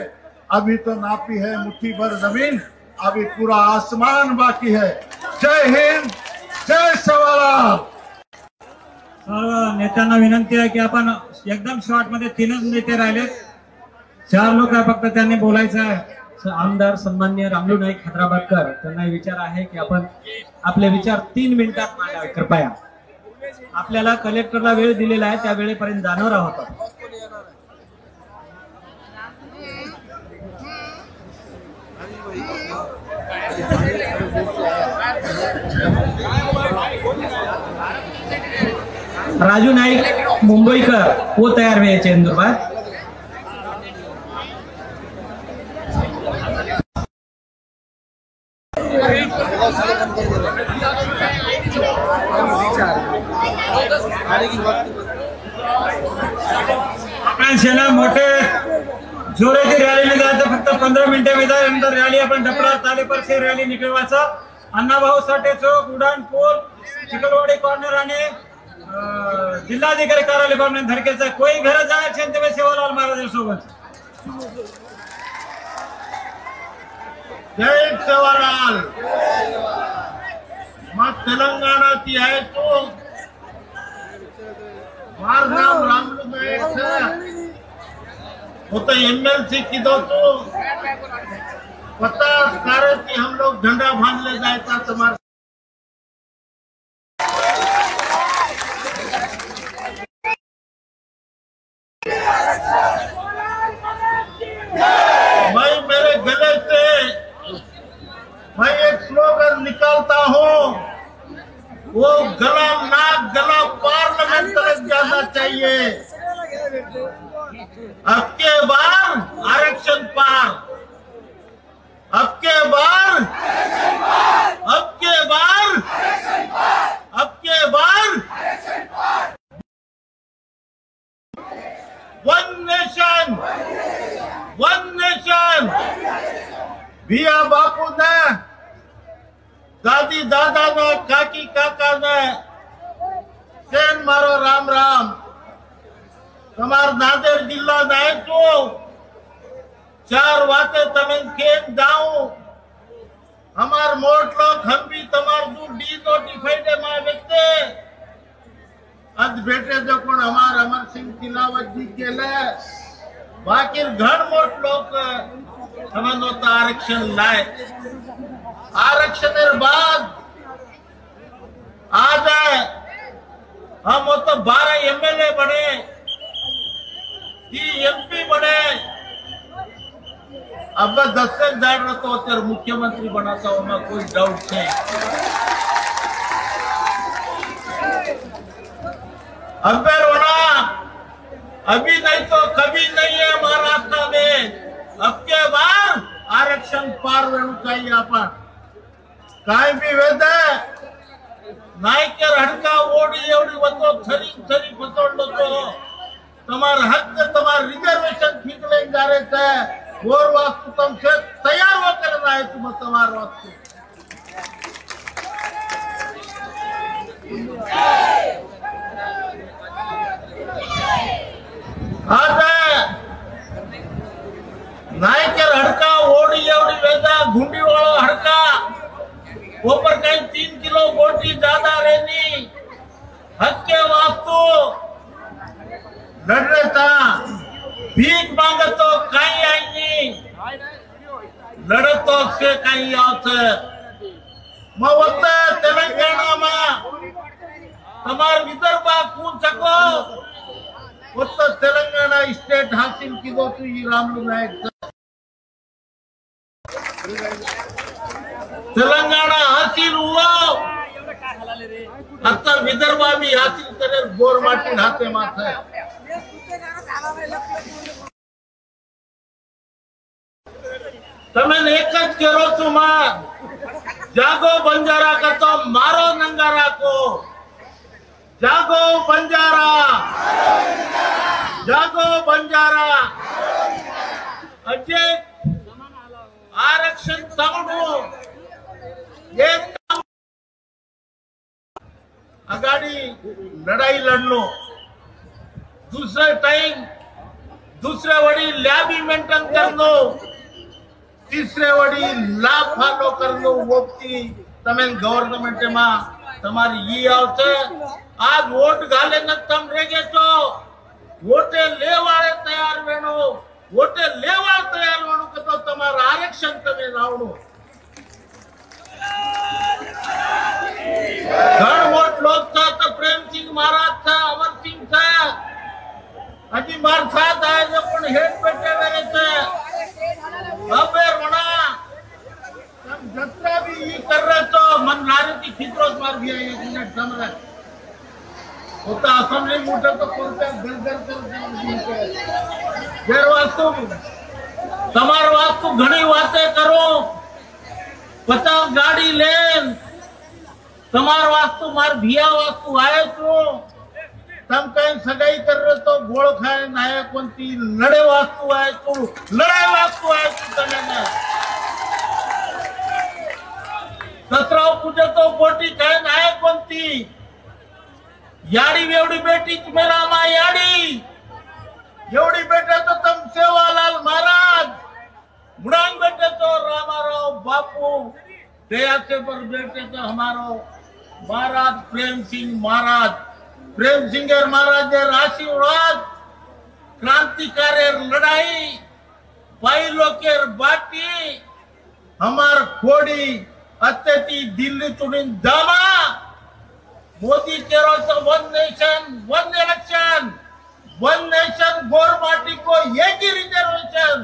अभी तो नापी है मुट्ठी भर जमीन अभी पूरा आसमान बाकी है। जय हिंद जय सवालाल। सर्व नेत्यांना विनंती आहे की आपण एकदम शॉर्ट मध्ये 3च नेते राहिले 4 लोक आहे फक्त त्यांनी बोलायचं आहे। आमदार सन्माननीय रामलू नाईक हैदराबादकर त्यांना विचार आहे की आपण आपले विचार 3 मिनिटात मांडावे कृपया। आपल्याला कलेक्टरला वेळ दिलेला आहे त्या वेळेपर्यंत जाणार आहोत। राजू नाईक मुंबईकर वो तैयार हुए चेंदुरबाद। सेना मोठे जोरेची रॅली निघायचं फक्त 15 मिनिटे नंतर रॅली आपण डपळा ताले पर से रॅली निकलवायचं। अण्णाभाऊ साठे चौक, उडान पूल, चिखलवाडी कॉर्नर आणि जिल्हाधिकारी कार्यालय कॉर्नर धडकेचा कोई घर जायचे तेव्हा सेवालाल महाराज सोबत। जय सेवालाल। मग तेलंगाना की आहे तो मार नाम रामलू नायक वो तो एमएलसी की दो तो 50 कार्य की हम लोग झंडा बांधले जाता तुम्हारे मैं मेरे गले से मैं एक स्लोगन निकालता हूँ, वो गला नाक गला पार्लियामेंट तक जाना चाहिए। अब के बार आरक्षण पार, अब के बार, अब के बार, अब के बार वन नेशन, वन नेशन। भैया बापू ने, दादी दादा ने, काकी काका ने सेन मारो राम राम। તમાર નાંદેડ જિલ્લા જાય તો 4 વાતે તમે કેમ જાઓ हमार मोट लोग हम भी तमार दूर डी नोटिफाइड है मां व्यक्ति आज बेटे जो कोण हमार अमर सिंह तिलावत जी केले बाकी घण मोट लोग हमें नोता आरक्षण लाए। आरक्षणेर बाद आज हम तो 12 एमएलए बने, एमपी बने। अब 10 से ज्यादा तो અત્યારે मुख्यमंत्री बनाता हूं मैं, कोई डाउट नहीं। अंबेर होना अभी नहीं तो कभी नहीं है महाराष्ट्र में। अब के बाद आरक्षण पार होना चाहिए। अपन काय भी वेद नायकर हडका ओडी एवढी वतो थरी थरी फसवलो तो તમાર હક તમાર रिजर्वेशन खींचने जा रहे थे और वास्तु तुमसे तैयार हो करना है तुम तुम्हार वास्तु। आज नायकर हड़का ओडी एवडी वेदा घुंडी वाला हड़का ऊपर कहीं 3 किलो बोटी ज्यादा रहनी हक के वास्तु लड़ रहा था। भीख मांगे तो कहीं आएंगी, लड़ तो से कहीं आते। मवत्ता तेलंगाना में तमार विदर्भा कौन सको वो तो तेलंगाना स्टेट हासिल की दो तो ये रामलू नायक तेलंगाना हासिल हुआ आता विदर्भा भी हासिल करे गोर माटी हाथे माथे। તમે એક જ કરો છો માં જાગો બંજારા કરતો મારો નંગારા को जागो बंजारा, जागो बंजारा। अजय आरक्षण तगडू एक आघाडी लढाई लढलो। दूसरे टाइम दूसरे वडी लॅबी मेंटेन करनो, तीसरे वडी लाभ फॉलो करनो। वोटी तमें गवर्नमेंट में तमारी ये आवते आज वोट घाले न तम रेगे तो वोटे लेवाळे तयार वेणो, वोटे लेवा तयार वेणो के तो तमार आरक्षण तमे रावणो। घण वोट लोग था तो प्रेम सिंह महाराज था, अमर सिंह था, अजी मार साथ आए जो पण हेड बैठे वेरे थे। अबे रोना जत्रा भी ये कर रहे तो मन लारे की खिचरोस मार दिया 1 मिनट समझ होता असेंबली मोटर तो कोणत्या घर गैर वास्तु તમાર વાસ્તુ ઘણી વાતે કરો 50 ગાડી લેન તમાર વાસ્તુ માર ભિયા વાસ્તુ આયે તો તમ કઈ સગાઈ કર रहे तो गोळ खाय नाय कोणती लढे वास्तू आहे तू लढाई वास्तू आहे तू तने दसराव पूजे तो पोटी काय नाय कोणती याडी वेवडी बेटी मेरा मा याडी एवढी बेटे तो तुम सेवालाल महाराज मुड़ान बेटे तो रामाराव बापू दया से पर बेटे तो हमारो महाराज प्रेम सिंह महाराज आशीर्वाद क्रांतिकारी लड़ाई पाइलों के बाटी हमार खोड़ी अत्यति दिल्ली तुड़ीन दामा मोदी केरो तो one nation one election one nation गोर पार्टी को एक ही रिजर्वेशन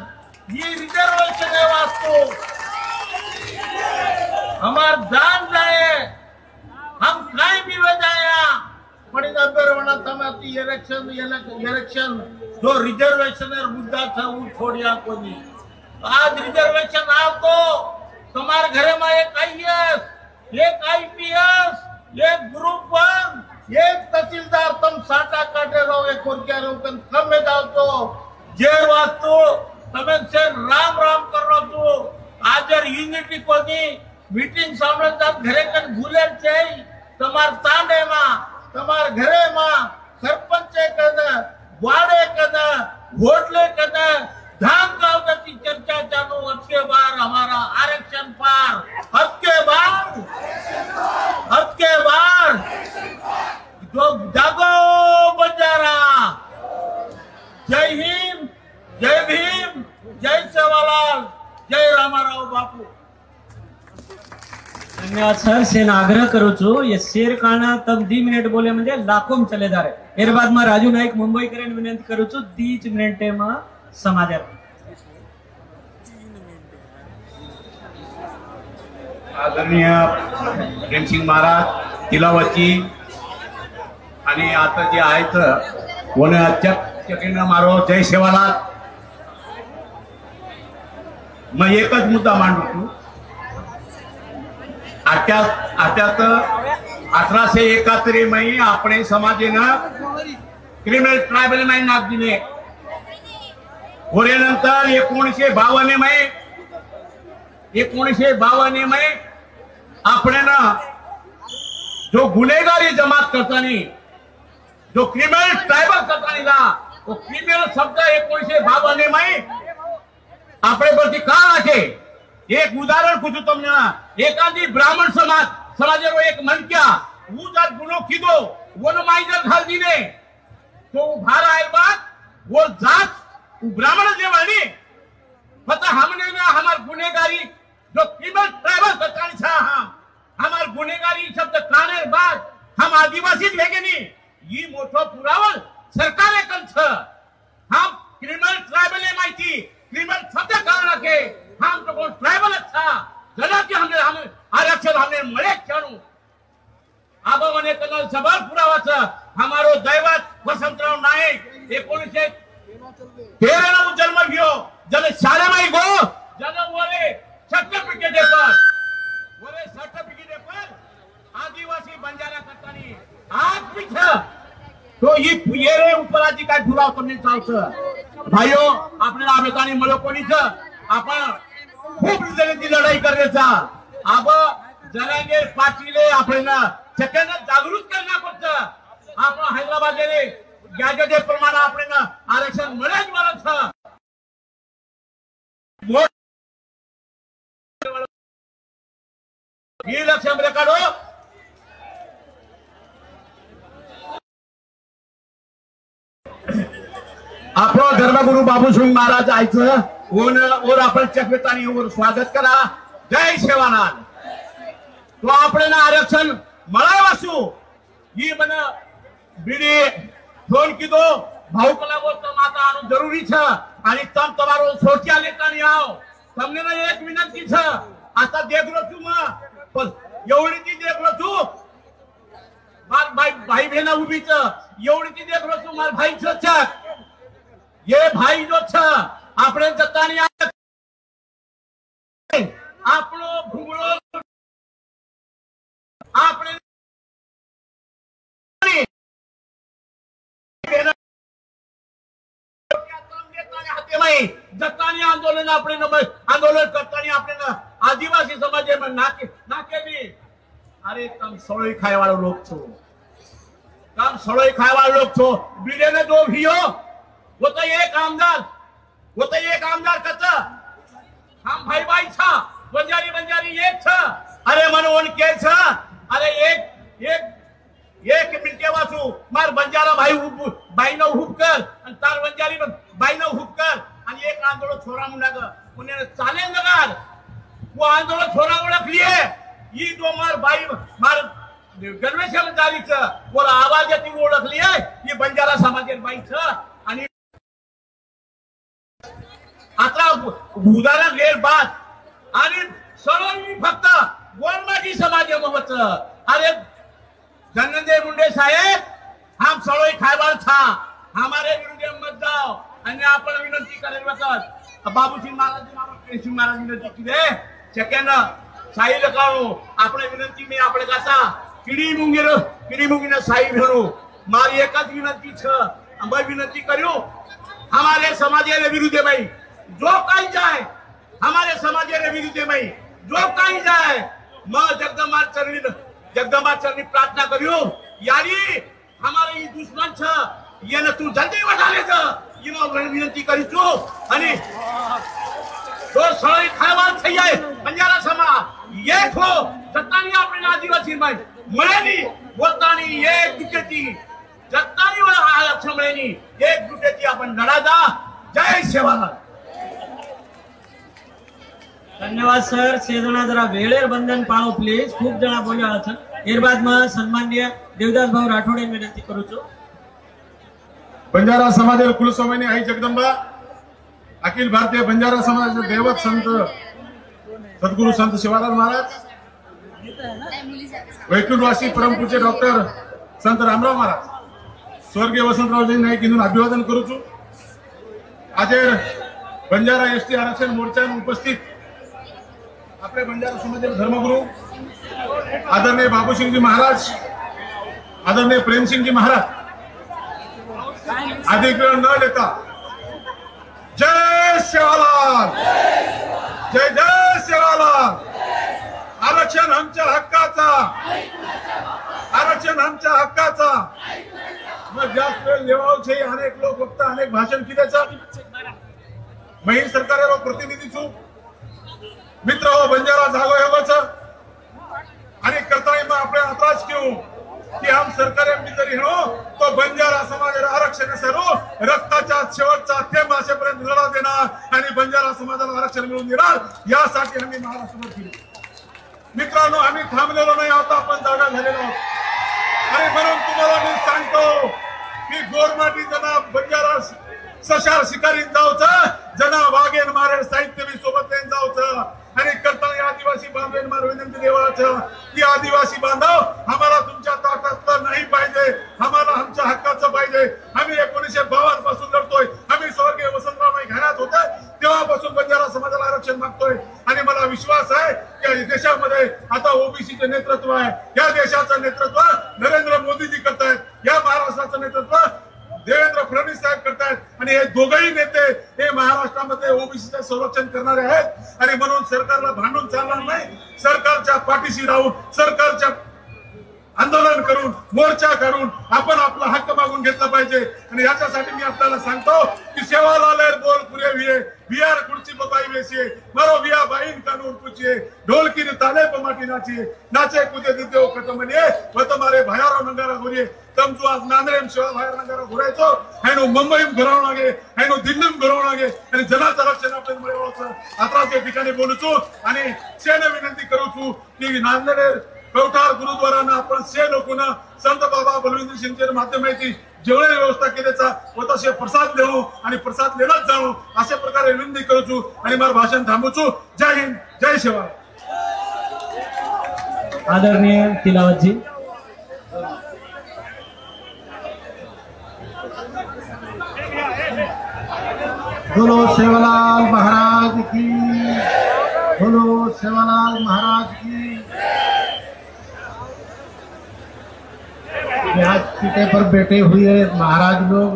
ये रिजर्वेशन है वास्तु हमार जान जाए हम कहीं भी बजाया पड़ी बेरवना तमाती इलेक्शन जो रिजर्वेशन है मुद्दा था वो छोड़िया को नहीं आज रिजर्वेशन आओ तो तुम्हारे घरे में एक IAS एक IPS एक ग्रुप 1 एक तहसीलदार तुम साटा काटे रहो एक और क्या रहो कम में जाओ तो जेर वास्तु तमें से राम राम कर रहो तो आज यूनिटी को नहीं मीटिंग सामने तब घरे कन भूले चाहिए तुम्हार तांडे मां तुम्हार घरे मां सरपंच कने वाड़े कने होटले कने धाम गांव की चर्चा चालू अब के बार हमारा आरक्षण पार अब के बार जो जागो बंजारा जय हिंद जय भीम जय सेवालाल जय रामाराव बापू धन्यवाद सर सेन आग्रह करू छू ये शेर काना तब 2 मिनिट बोले म्हणजे लाखों में चले जा रहे एर बाद में राजू नाईक मुंबई करेन विनंती करू छू 2 मिनिट में समाधान आदरणीय प्रेमसिंग महाराज तिलावती आणि आता जे आहेत कोण चक्रीनं मारो जय सेवालाल मग एकच मुद्दा मांडू तू आत्यात 1871 मध्ये आपण समाजेनं क्रिमिनल ट्रायबल मध्ये नाव दिले होऱ्यानंतर 1952 मध्ये आपण जो गुन्हेगारी जमात करताना जो क्रिमिनल ट्रायबल करताना तो क्रिमिनल शब्द 1952 मध्ये આપણે પરથી કા રાખે એક ઉદાહરણ પૂછું તમને એકાદી બ્રાહ્મણ સમાજનો એક મનક્યા હું જાત ગુનો કીધો વોનો માઈજર ઘાલ દીને તો ઉભાર આય બાદ वो जात ब्राह्मण जेवानी पता हमने ना हमार गुनेगारी जो क्रिमिनल ट्राइबल करतानी छा हमार गुनेगारी शब्द काने बाद हम आदिवासी लेगे नहीं ये मोठो पुरावल सरकारे कन छ हम क्रिमिनल ट्राइबल माहिती क्रिमिनल शब्द कारण के हम तो कोण ट्राइबल अच्छा जरा कि हमने हम आरक्षण हमने मळे क्षणू आबा मने कनल सबर पुरावाचा हमारो दैवत वसंतराव नाईक 1913 जन्म घेओ जब शाळेमध्ये गो जन्म वरे सर्टिफिकेट पर आदिवासी बंजारा करतानी आज पीछे तो ये रे उपराजी काय ठुराव तुमने चालतं भाइयों आपल्याला आबेतानी मळो कोणीच आपण खूप जणांची लढाई करायचा अब जरांगे पाटीले आपल्याला सगळ्यांना जागृत करना पडतं आपण हैदराबाद रे गॅजेट प्रमाणे आपल्याला आरक्षण मिळेल म्हणत ही लक्षात काढो आपलो धर्मगुरु बाबूसिंग महाराज आयचं और आपण चकवेतानी और स्वागत करा जय सेवालाल तो आपल्याला आरक्षण मळावासू ही मन बीडी फोन कीधो भाऊ कलावो तो माता आनो जरूरी छ आणि तम તમારો સોચ્યા લેતા ની આવો તમને એક વિનંતી છે आता देख लो तू मग एवढी ती देख लो तू मार भाई बहना उभीच एवढी ती देख लो तू मार भाई छ ये भाई जो छ આપણે જતાની આપણો ભૂંગળો આપણે જતાની આંદોલન આપણે આંદોલન કરતાની આપણે આદિવાસી સમાજે નાકે બી અરે તમ સળોઈ ખાય વાળો લોક છો તમ સળોઈ ખાય વાળો લોક છો બીડે ને દો ભીઓ वो तो एक आमदार कच्चा हम भाई भाई छा बंजारी एक छा अरे मनोन के छा अरे एक मिनटे वाचू मार बंजारा भाई न हुप कर आणि तार बंजारी भाई न हुप कर आणि एक आंदोलन छोरा मुंडा ग पुणे चालेल नगर वो आंदोलन छोरा ओळखलीये ही दो मार भाई मार गणवेश बंजारीच वो आवाज येती ओळखलीये ही बंजारा समाजेर बाई छ आणि आता उदाहरण घेर बात आणि सर्व फक्त गोरमाटी समाज महत्व अरे धनंजय मुंडे साहेब हम सळोई खायवाल था हमारे विरुद्ध मत जाओ आणि आपण विनंती करेल वखत बाबूसिंग महाराज प्रेमसिंग महाराज विनंती किदे सेकंड साई लकाळो आपण विनंती मी आपण कासा किडी मुंगीने साई भेरो मारी एकच विनंती छ अंबा विनंती करू हमारे समाज के विरुद्ध भाई जो कहीं जाए हमारे समाज के विरुद्ध भाई जो कहीं जाए मैं जगदम्बा चरणी प्रार्थना करू यारी हमारे ये दुश्मन छ ये न तू जल्दी बता ले तो ये विनंती करी तू आणि तो सळई खायवाल થઈ જાય बंजारा समाज एक हो जत्तानी આપણે आदिवासी भाई મળેની પોતાની એક દીકરી जत्तानी आरक्षण મળેની एक जुटेची आपण लढा जय सेवालाल धन्यवाद सर से जना जरा वेळेर बंधन पाळो प्लीज खूप जना बोल्या छे ત્યારબાદ માં સન્માનनीय देवदास भाऊ राठोडे विनंती करू छो बंजारा समाजेर कुलस्वामिनी आई जगदंबा अखिल भारतीय बंजारा समाजाचे दैवत संत सद्गुरु संत शिवालाल महाराज वैकुंठवासी परम पूज्य डॉक्टर संत रामराव महाराज स्वर्गीय वसंतराव जैन नाईक इथून अभिवादन करू छो आज बंजारा एसटी आरक्षण मोर्चा उपस्थित अपने बंजारा समाज धर्मगुरु आदरणीय बाबूसिंह जी महाराज आदरणीय प्रेमसिंह जी महाराज अधिग्रहण न लेता जय सेवालाल जय जय सेवालाल आरक्षण आमच्या हक्काचा आरक्षण आमच्या हक्काचा मग जास्त वेळ लेवावचे अनेक लोक बघता अनेक भाषण केल्याचं महिला सरकारेरो प्रतिनिधी छु मित्र हो बंजारा जागो हेवच आणि करताना मग आपले अत्राज क्यों कि हम सरकारे मिजरी हो तो बंजारा समाज आरक्षण सरो रक्ताच्या शेवटचा थेंब असेपर्यंत लढा देणार आणि बंजारा समाजाला आरक्षण मिळवून देणार यासाठी आम्ही महाराष्ट्रात फिरू मित्रांनो आम्ही थांबलेलो नाही आता आपण जागा झालेलो आहोत आणि म्हणून तुम्हाला मी सांगतो की गोरमाटी जना बंजारा सशार शिकारी जाऊचं जना वाघेन मारे साहित्य बी सोबत लेन जाऊचं आणि करताना आदिवासी बांधव मार विनंती देवाचं की आदिवासी बांधव आम्हाला तुमच्या ताकद नाही पाहिजे आम्हाला आमच्या हक्काचं पाहिजे आम्ही 1952 पासून लढतोय आम्ही स्वर्गीय वसंतराव नाईक घरात होते तेव्हापासून बंजारा समाजाला आरक्षण मागतोय आणि मला विश्वास आहे की देशामध्ये आता ओबीसीचे नेतृत्व आहे या देशाचं नेतृत्व नरेंद्र मोदीजी करतायत या महाराष्ट्राचं नेतृत्व देवेंद्र फडणवीस साहेब करतायत आणि हे दोघही नेते हे महाराष्ट्रामध्ये ओबीसीचे संरक्षण करणारे आहेत आणि म्हणून सरकारला भांडून चालणार नाही सरकारच्या पाठीशी राहून सरकारच्या आंदोलन करून मोर्चा काढून आपण आपला हक्क मागून घेतला पाहिजे आणि याच्यासाठी मी आपल्याला सांगतो की सेवालाल बोल पुरे हुए बिहार कुर्सी बबाई वेसिए मारो बिया बाइन कानून पूछिए ढोल की ताले पर माटी नाचिए नाचे कूदे दिते हो खत्म बनिए व तुम्हारे भयारो नंगारा घोरिए तम जो आज नांदेड सेवा बाहेर नंगारा घोरायचो हेनो मुंबई घरावं लागे हेनो दिल्लीम घरावं लागे आणि जनाचं रक्षण आपण मिळवायचं आता त्या ठिकाणी बोलूचो आणि सेने विनंती करूचो की नांदेड कवठार गुरुद्वारानं आपण से लोकांना संत बाबा बलविंदर सिंगच्या माध्यमाची जेवढी व्यवस्था केल्याचा व तसे प्रसाद देऊ आणि प्रसाद लेलाच जाऊ अशा प्रकारे विनंती करूचो आणि माझं भाषण थांबवचो जय हिंद जय शिवराय आदरणीय तिलावत जी। बोलो सेवालाल महाराज की, बोलो सेवालाल महाराज की। आज पीठे पर बैठे हुए महाराज लोग,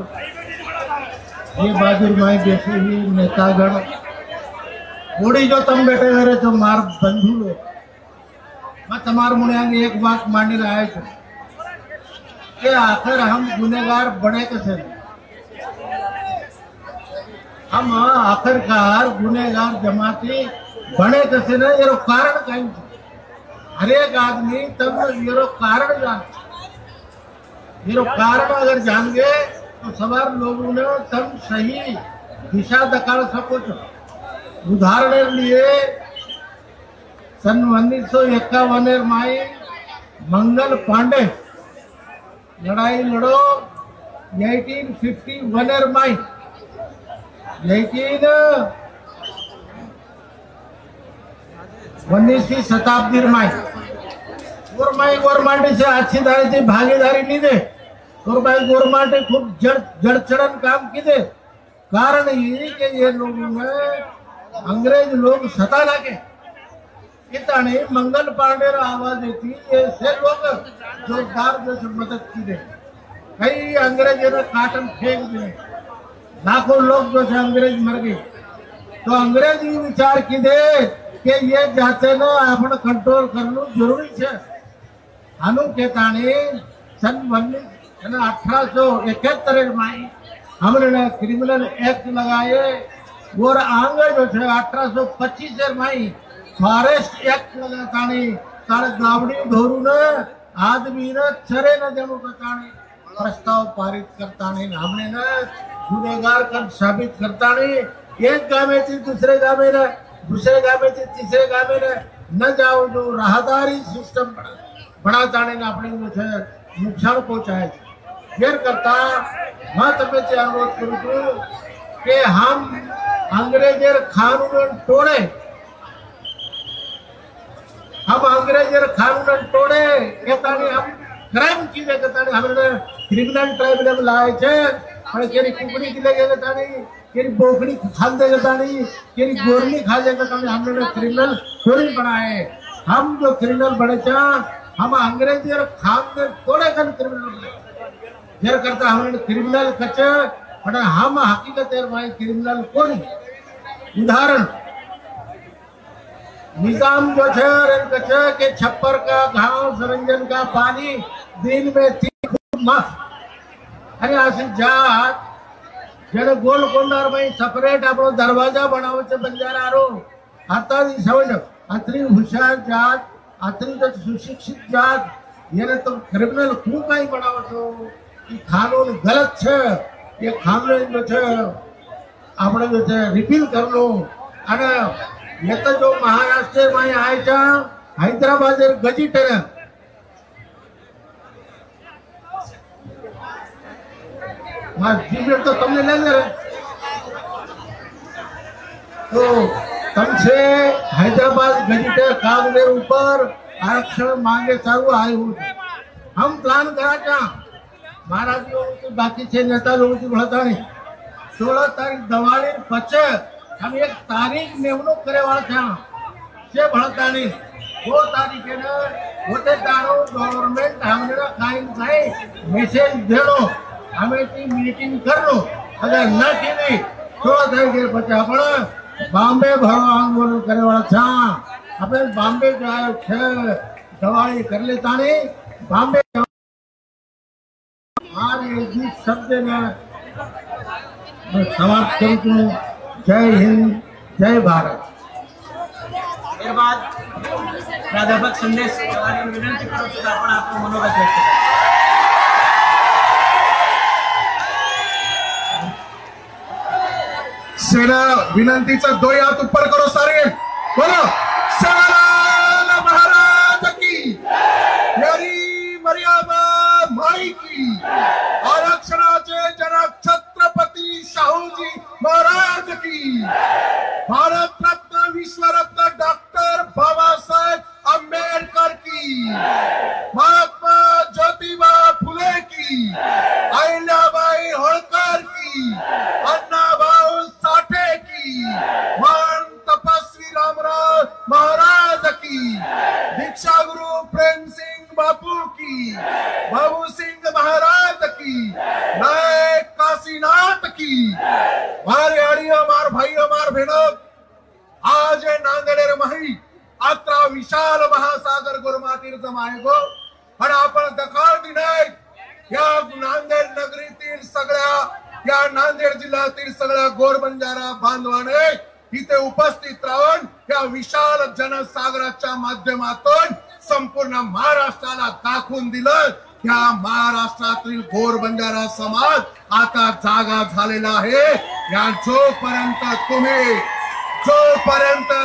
ये बाजू माई बैठी हुई नेतागण, बूढ़ी जो तुम बैठे हुए तो मार बंधु लोग, मैं तुम्हारे मुने एक बात मानने रहा है कि आखिर हम गुनेगार बने कैसे, हम आखिरकार गुनेगार जमाती बने कैसे न, ये कारण कहीं हर एक आदमी तब ये कारण जान, ये कारण अगर जान गए तो सवार लोगों ने तब सही दिशा दिखा सको। उदाहरण लिए सन 1951 माई मंगल पांडे लड़ाई लड़ो 1851 माई 19वीं शताब्दी माई गवर्नमेंट से अच्छी दारी थी भागीदारी नहीं दे और भाई गवर्नमेंट खूब जड़चड़न काम की दे। कारण ये कि ये लोगों ने अंग्रेज लोग सता लागे इतने मंगल पांडे आवाज देती ऐसे लोग जोरदार जैसे मदद की दे, कई अंग्रेज ने काटन फेंक दिए, लाखों लोग जो से अंग्रेज मर गए। तो अंग्रेज ये विचार की दे कि ये जाते ना अपन कंट्रोल करना जरूरी है। अनु के ताने सन 1871 में हमने क्रिमिनल एक्ट लगाए और आगे जो है 1825 में फॉरेस्ट एक्ट लगातानी तारे गावड़ी धोरू ने आदमी ने चरे न देनु करतानी प्रस्ताव पारित करतानी, हमने न गुनेगार कर साबित करतानी, एक गाँव में थी दूसरे गाँव में न, दूसरे गाँव में थी तीसरे गाँव में न जाओ, जो राहदारी सिस्टम बढ़ातानी ने अपने मुझे नुकसान पहुंचाए। फिर करता मैं तुम्हें अनुरोध करूँ कि हम अंग्रेजर कानून तोड़े, हम अंग्रेजर कानून तोड़े हम क्राइम चीजे कहता हमने क्रिमिनल ट्राइब्यूनल लाए थे और केरी कुकड़ी की लगे कहता केरी बोकड़ी खा दे कहता केरी गोरनी खा दे कहता हमने क्रिमिनल थोड़ी बनाए। हम जो क्रिमिनल बने चा हम अंग्रेजर कानून तोड़े कर क्रिमिनल बने फिर करता हमने क्रिमिनल कचे और हम हकीकत भाई क्रिमिनल कौन। उदाहरण निजाम जो है के छप्पर का घाव सरंजन का पानी दिन में 3 माफ अरे आसिफ जात जने गोलकोंडार में सेपरेट आपनो दरवाजा बनावे छे बंजारारो आता दी समझ अतरी होशियार जात अतरी तो सुशिक्षित जात येने तो क्रिमिनल क्यों काई बनावो छो। ई कानून गलत छे, ये कानून जो छे आपणे जो छे रिपील करनो। अने ये तो जो महाराष्ट्र में आए था हैदराबाद गजीटर तो तुमने ले ले तो तुमसे हैदराबाद गजीटर कागज ऊपर आरक्षण मांगे चालू आए हुए हम प्लान करा था महाराज लोगों की बाकी छे नेता लोगों की बढ़ता नहीं 16 तारीख दिवाली पचे हम एक तारीख नेमणूक करे वाला था से बढ़ता नहीं 2 तारीखे ने होते तारो गवर्नमेंट हमने कायम थाई मैसेज देनो हमें की मीटिंग करनो अगर न की 16 तारीखे पचे आपण बॉम्बे भरो आंदोलन करे वाला था अपन बॉम्बे जाए छे दिवाली कर लेता नहीं बॉम्बे आज ये शब्द ने समाप्त करूं। जय हिंद जय भारत। बाद प्राध्यापक संदेश विनंती करू सुद्धा आपण आपलं मनोगत व्यक्त करा। सेना विनंतीचा 2 हात ऊपर करो सारे बोलो सेवालाल महाराज की, यारी मर्यादा माई की, आरक्षणाचे जनक छत्रपती शाहूजी महाराज की, भारत रत्न विश्व रत्न डॉक्टर बाबासाहेब आंबेडकर की। महाराज की, दीक्षा गुरु प्रेम सिंह बापू की, बाबू सिंह महाराज की, नायक काशीनाथ की। मारे आड़ी हमार भाई हमार बहनों, आज नांदेड मही 11 विशाल महासागर गुरुमातीर्थ मायगो आणि आपण दखल दिलाय या नांदेड नगरीतील सगळ्या, या नांदेड जिल्ह्यातील सगळ्या गोर बंजारा बांधवाने इथे उपस्थित राहून या विशाल जनसागराच्या माध्यमातून संपूर्ण महाराष्ट्राला दाखवून दिलं त्या महाराष्ट्रातील गोर बंजारा समाज आता जागा झालेला आहे। या जोपर्यंत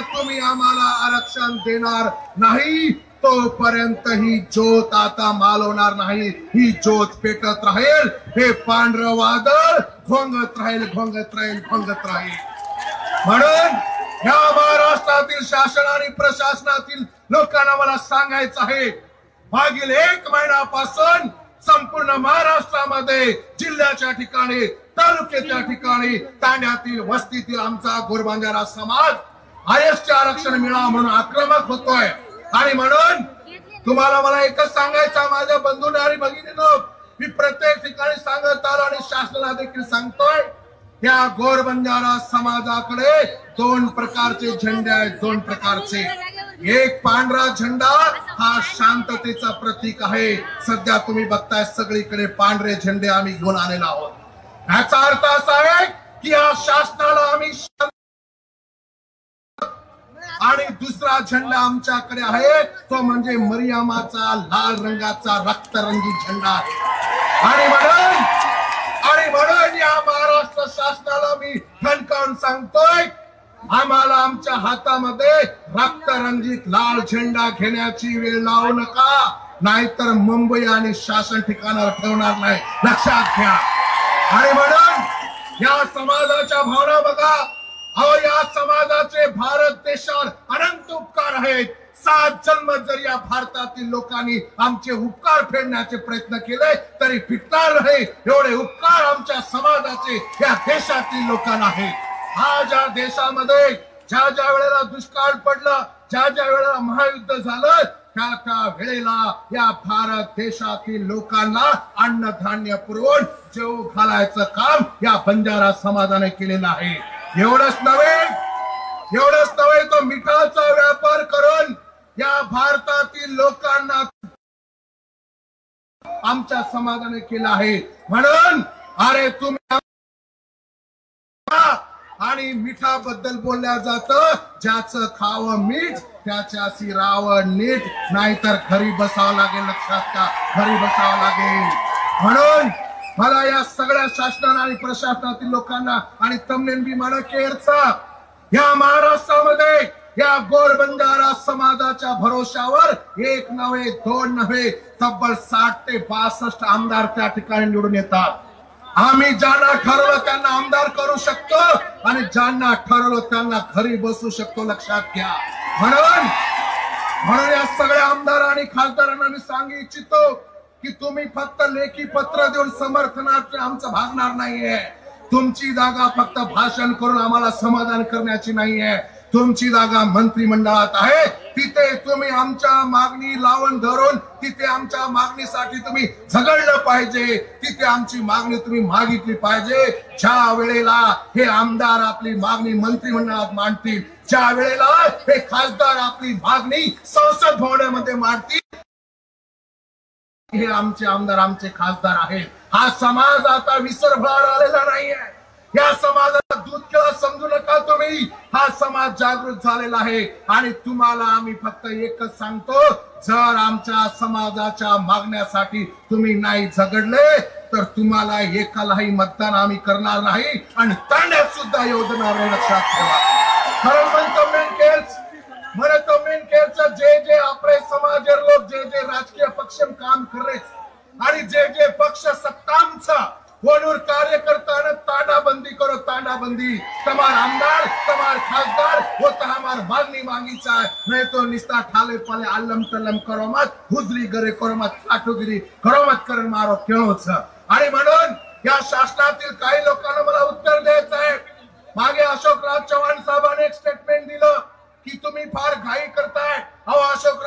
तुम्ही आम्हाला आरक्षण देणार नाही तोपर्यंत ही ज्योत आता मालवणार नाही, ही ज्योत पेटत राहील, हे पांढरं वादळ घोंगत राहील। म्हणून या महाराष्ट्रातील शासन आणि प्रशासनातील लोकांना मला सांगायचं आहे, मागील 1 महिन्यापासून संपूर्ण महाराष्ट्रामध्ये जिल्ह्याच्या ठिकाणी, तालुक्याच्या ठिकाणी, तांड्यातील वस्तीतील आमचा गोरबंजारा समाज आरक्षण आरक्षण मिळावं म्हणून आक्रमक होतोय। आणि म्हणून तुम्हाला मला एकच सांगायचं, माझ्या बंधूंनो आणि भगिनींनो, मी प्रत्येक ठिकाणी सांगत आलो आणि शासनाला देखील सांगतोय, या गोरबंजारा समाजाकडे 2 प्रकारचे झेंडे आहेत, 2 प्रकारचे। एक पांढरा झेंडा हा शांततेचा प्रतीक आहे। सध्या तुम्ही बघताय सगळीकडे पांढरे झेंडे आम्ही घेऊन आलेलो आहोत। याचा अर्थ असा आहे की या शासनाला आम्ही, आणि दुसरा झेंडा आमच्याकडे आहे तो म्हणजे मरियमाचा लाल रंगाचा रक्तरंगी झेंडा आहे। आणि म्हणून या महाराष्ट्र शासनाला मी ठणकावून सांगतोय, आम्हाला आमच्या हातामध्ये रक्तरंजित लाल झेंडा घेण्याची वेळ लावू नका, नाहीतर मुंबई आणि शासन ठिकाणावर ठेवणार नाही, लक्षात घ्या। आणि म्हणून या समाजाच्या भावना बघा, अहो या समाजाचे भारत देशावर अनंत उपकार आहेत। 7 जन्म जर या भारतातील लोकांनी आमचे उपकार फेडण्याचे प्रयत्न केले तरी फिटणार नाही, एवढे उपकार आमच्या समाजाचे या देशातील लोकांना आहेत। आज या देशामध्ये ज्या वेळेला दुष्काळ पडलं, ज्या वेळेला महायुद्ध झालं, त्या वेळेला या भारत देशातील लोकांना अन्नधान्य पुरवून जेवू घालायचं काम या बंजारा समाजाने केलेलं आहे। एवढंच नव्हे तो मिठाचा व्यापार करून या भारतातील लोकांना आमच्या समाजाने केला आहे। म्हणून अरे तुम्ही आणि मिठाबद्दल बोलल्या जातं, ज्याचं खावं मीठ त्याच्याशी राहावं नीट, नाहीतर घरी बसावं लागेल, लक्षात घ्या, घरी बसावं लागेल। म्हणून मला या सगळ्या शासनाला आणि प्रशासनातील लोकांना आणि तमनेन विमान केअरचा या महाराष्ट्रामध्ये या गोरबंजारा समाजाच्या भरोशावर 1 नव्हे 2 नव्हे तब्बल 60 ते 62 आमदार त्या ठिकाणी निवडून येतात। आम्ही ज्यांना ठरवलं त्यांना आमदार करू शकतो आणि ज्यांना ठरवलं त्यांना घरी बसू शकतो, लक्षात घ्या। म्हणून या सगळ्या आमदार आणि खासदारांना मी सांगू इच्छितो की तुम्ही फक्त लेखी पत्र देऊन समर्थनार्थ आमचं भागणार नाहीये। तुमची जागा फक्त भाषण करून आम्हाला समाधान करण्याची नाहीये, तुमची जागा मंत्रिमंडळात आहे। तिथे तुम्ही आमच्या मागणी लावून धरून तिथे आमच्या मागणीसाठी तुम्ही झगडलं पाहिजे, तिथे आमची मागणी तुम्ही मागितली पाहिजे। ज्या वेळेला हे आमदार आपली मागणी मंत्रिमंडळात मांडतील, ज्या वेळेला हे खासदार आपली मागणी संसद भवनामध्ये मांडतील, हे आमचे आमदार आमचे खासदार आहेत। हा समाज आता विसरभर आलेला नाहीये, या समाजाला दूध केला समजू नका तुम्ही, हा समाज जागृत झालेला आहे। आणि तुम्हाला आम्ही फक्त एकच सांगतो, जर आमच्या समाजाच्या मागण्यासाठी तुम्ही नाही झगडले तर तुम्हाला एकालाही मतदान आम्ही करणार नाही आणि तांड्यात सुद्धा येऊ देणार नाही, लक्षात ठेवा। खरं म्हणतो मेन केअरचं जे आपले समाज लोक जे राजकीय पक्ष काम करे आणि जे पक्ष सत्तांचा वनूर कार्यकर्ता तांडाबंदी करो, तांडाबंदी तमार आमदार तमार खासदार वो तो हमार मागणी मांगीचा नहीं तो निस्ता ठाले पाले आलम तलम करो मत, हुजरी करे करो मत, काटोगिरी करो मत करून मारो केळोच। आणि म्हणून या शासनातील काही लोकांना मला उत्तर द्यायचं आहे। मागे अशोकराव चव्हाण साहेबांनी एक स्टेटमेंट दिलं की तुम्ही फार घाई करताय,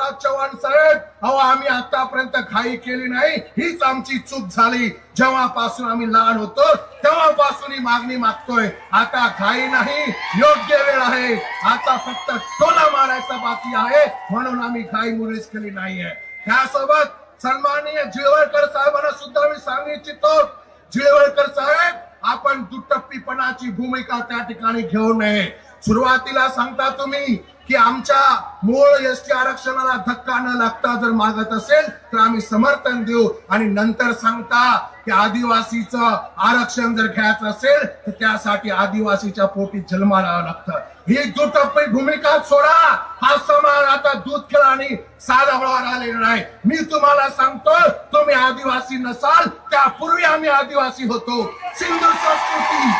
महाराज चव्हाण साहेब, अहो आम्ही आतापर्यंत घाई केली नाही, हीच आमची चूक झाली. जेव्हापासून आम्ही लहान होतो तेव्हापासून ही मागणी मागतोय. आता घाई नाही, योग्य वेळ आहे. आता फक्त टोला मारायचा बाकी आहे, म्हणून आम्ही घाई मुळीच केली नाहीये. त्यासोबत सन्माननीय जिळवळकर साहेबांना सुद्धा मी सांगू इच्छितो, जिळवळकर साहेब, आपण दुटप्पीपणाची भूमिका त्या ठिकाणी घेऊ नये. सुरुवातीला सांगता तुम्ही की आमच्या मूळ एसटी आरक्षणाला धक्का न लागता जर मागत असेल तर आम्ही समर्थन देऊ, आणि नंतर सांगता की आदिवासीचं आरक्षण जर घ्यायचं असेल तर त्यासाठी आदिवासीच्या पोटी जन्माला यावं लागतं. ही दुटप्पी भूमिका सोडा. हा समाज आता दूध खेळ आणि साधावळावर आलेला नाही. मी तुम्हाला सांगतो, तुम्ही आदिवासी नसाल त्यापूर्वी आम्ही आदिवासी होतो. सिंधू संस्कृती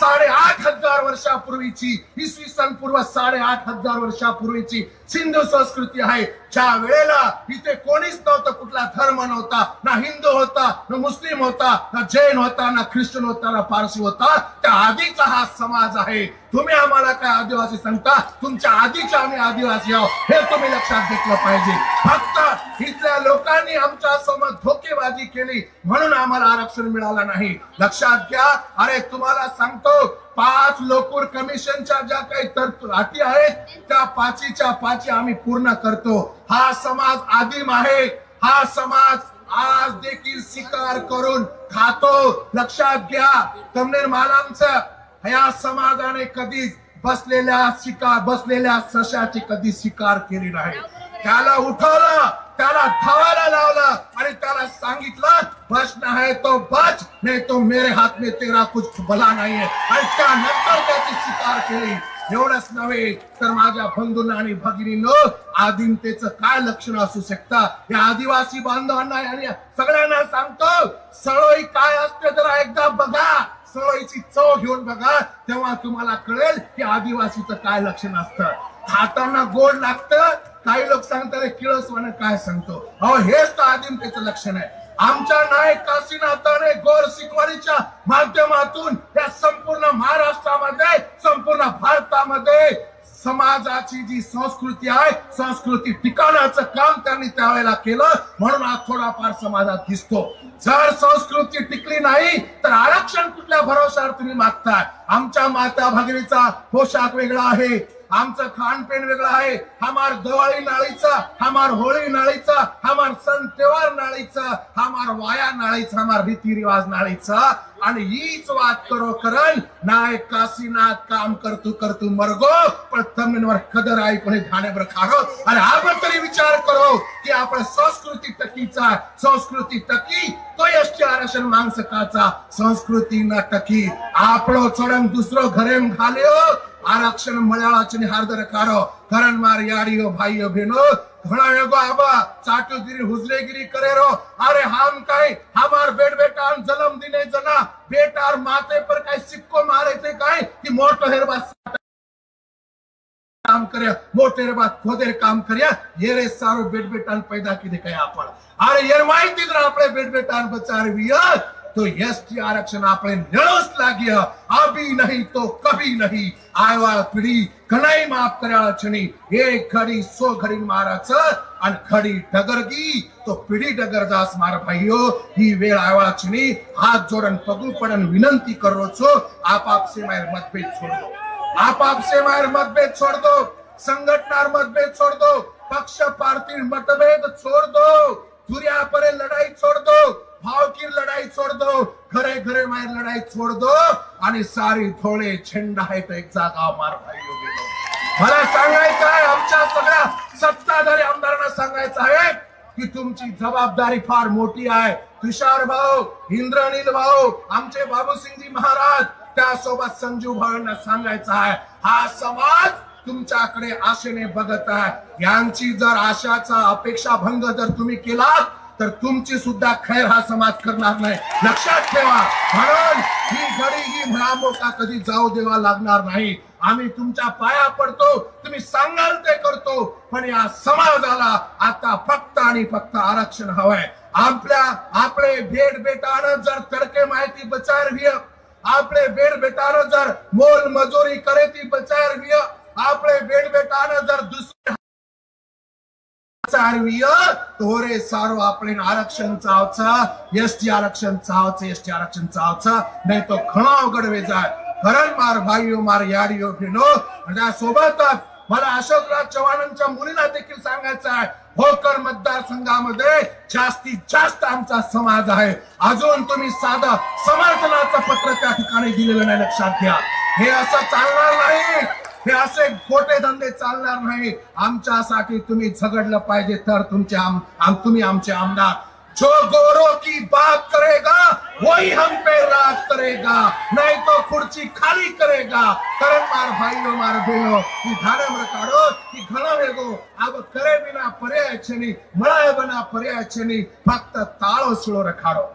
8,500 वर्षापूर्वीची, इसवी सन पूर्व 8,500 वर्षापूर्वीची सिंधू संस्कृती आहे. ज्या वेळेला इथे कोणीच नव्हतं, कुठला धर्म नव्हता, ना हिंदू होता, ना मुस्लिम होता, ना जैन होता, ना ख्रिश्चन होता, ना पारसी होता, त्या आधीचा हा समाज आहे. तुम्ही आम्हाला काय आदिवासी सांगता? तुमच्या आधीचे आम्ही आदिवासी आहोत, हे तुम्ही लक्षात घेतलं पाहिजे. फक्त इथल्या लोकांनी आमच्या समोर धोकेबाजी केली म्हणून आम्हाला आरक्षण मिळालं नाही. लक्षात घ्या. अरे तुम्हाला सांगतो, 5 लोकूर कमिशनच्या ज्या काही अटी आहेत त्या 5च्या 5 आम्ही पूर्ण करतो. हा समाज आदिम आहे. हा समाज आज देखील शिकार करून खातो. लक्षात घ्या. कमनेर मालांचं या समाजाने कधीच बसलेल्या सशाची कधी शिकार केली नाही. त्याला उठवलं, त्याला धावायला लावलं आणि त्याला सांगितलं बचना है तो बच, नाही तो मेरे हात में तेरा कुछ भला नाही आहे. आणि त्यानंतर त्याची शिकार केली. एवढंच नव्हे तर माझ्या बंधूंना आणि भगिनींनो, आदिमतेचं काय लक्षण असू शकतं या आदिवासी बांधवांना आणि सगळ्यांना सांगतो, सळोई काय असते जरा एकदा बघा. सळोईची चव घेऊन बघा, तेव्हा तुम्हाला कळेल की आदिवासीचं काय लक्षण असतं. खाताना गोड लागतं. काही लोक सांगतात किळसवानं काय सांगतो. अहो हेच तर आदिमतेचं लक्षण आहे. आमच्या नायक काशीनाथाने गोर शिकवणीच्या माध्यमातून या संपूर्ण महाराष्ट्रामध्ये, संपूर्ण भारतामध्ये समाजाची जी संस्कृती आहे, संस्कृती टिकवण्याचं काम त्यांनी त्यावेळेला केलं, म्हणून आज थोडाफार समाजात दिसतो. जर संस्कृती टिकली नाही तर आरक्षण कुठल्या भरोशावर तुम्ही मागताय? आमच्या माता भगिनीचा पोशाख वेगळा आहे, आमचं खानपेन वेगळं आहे. हमार दिवाळी नाळीचा, हमार होळी नाळीचा, हमार सण त्योहार नाळीचा, हमार वाया नाळीचा, हमार रीती रिवाज नाळीचा. आणि हीच बात करो करण नायक काशीनाथ काम करतू मरगो, पण तमिळवर कदर आई कोणी ठाणेवर खारो. आणि आपण तरी विचार करो की आपण संस्कृती टकीचा, संस्कृती टकी तो एसटी आरक्षण मांग सकाचा, संस्कृती न टकी आपलो चोडम दुसरो घरेम घाल्यो, आरक्षण मळ्याची हार्दर कारो करण मार यारियो भाईयो बहनो. घणा एगो आबा चाटुगिरी हुजरेगिरी करे रो. अरे हम काय हमार बेटा जन्म दिने जना बेटार माथे पर काय सिक्को मारे थे काय कि मोटो हेरबा काम कर्या, मोटे हेरबा खोदेर काम कर्या. ये रे सारो बेटान पैदा किदे काय आपण. अरे ये माहिती जर आपले बेटान बचारविय तो एसटी आरक्षण આપણે નળોસ લાગ્યા. અભી નહીં તો કભી નહીં. આવા પીડી ઘણાઈ માફ કર્યા છે ની. એક ઘડી 100 ઘડી મારા અને ઘડી ડગરગી તો પીડી ડગરદાસ મારા ભાઈઓ ही वेळ आवा છે ની. हाथ जोडन पगू पडन विनंती करो छो, आपसे मायर मतभेद छोड़ दो. आपसे मायर मतभेद छोड़ दो. संगठनार मतभेद छोड़ दो. पक्ष पार्टी मतभेद छोड़ दो. दुरिया परे लड़ाई छोड़ दो. भाव की लड़ाई छोड़ दो. घरे घरे मार लड़ाई छोड़ दो. आणि सारी थोडे झेंडा आहे तो एक जागा मार भाईयो गेलो. मला सांगायचं आहे, आमच्या सगळ्या सत्ताधारी आमदारांना सांगायचं आहे की तुमची जबाबदारी फार मोठी आहे. तुषार भाऊ, इंद्रनील भाऊ, आमचे बाबूसिंगजी महाराज, त्यासोबत संजू भाऊंना सांगायचं आहे, हा समाज तुमच्याकडे आशेने बघत आहे. यांची जर आशाचा अपेक्षा भंग जर तुम्ही केलात तर तुमची सुद्धा खैर हा समाज करणार नाही. लक्षात ठेवा. म्हणून ही घडी ही भ्रामोका कधी जाऊ देवा लागणार नाही. आम्ही तुमच्या पाया पडतो, तुम्ही सांगाल ते करतो, पण या समाजाला आता फक्त आणि फक्त आरक्षण हवंय. आपले बेटानं जर तडके माहिती बचारवीय, आपले बेटानं जर मोल मजुरी करे ती बचारवीय, आपले बेटानं जर दुसरे चारवीय तोरे सारो आपण आरक्षण चावचं एसटी आरक्षण चावचं एसटी आरक्षण चावचं नाही तो खणा अवघड वेजाय हरण मार भाईयो मार याडियो फिनो सोबतच मला अशोकराव चव्हाणांच्या मुलीला देखील सांगायचं आहे भोकर मतदारसंघामध्ये जास्तीत जास्त आमचा समाज आहे अजून तुम्ही साधा समर्थनाचं पत्र त्या ठिकाणी दिलेलं नाही लक्षात घ्या हे असं चालणार नाही हे असे खोटे धंदे चालणार नाही आमच्यासाठी तुम्ही झगडलं पाहिजे तर तुम्ही आमचे आमदार जो गोरों की बात करेगा वही हम पे राज करेगा नहीं तो खुर्ची खाली करेगा करण मार भाईओ मार बहनो की धारे मर काढो की घणा वेगो अब करे बिना पर्याय छनी मळाय बना पर्याय छनी फक्त ताळो सुळो रखाडो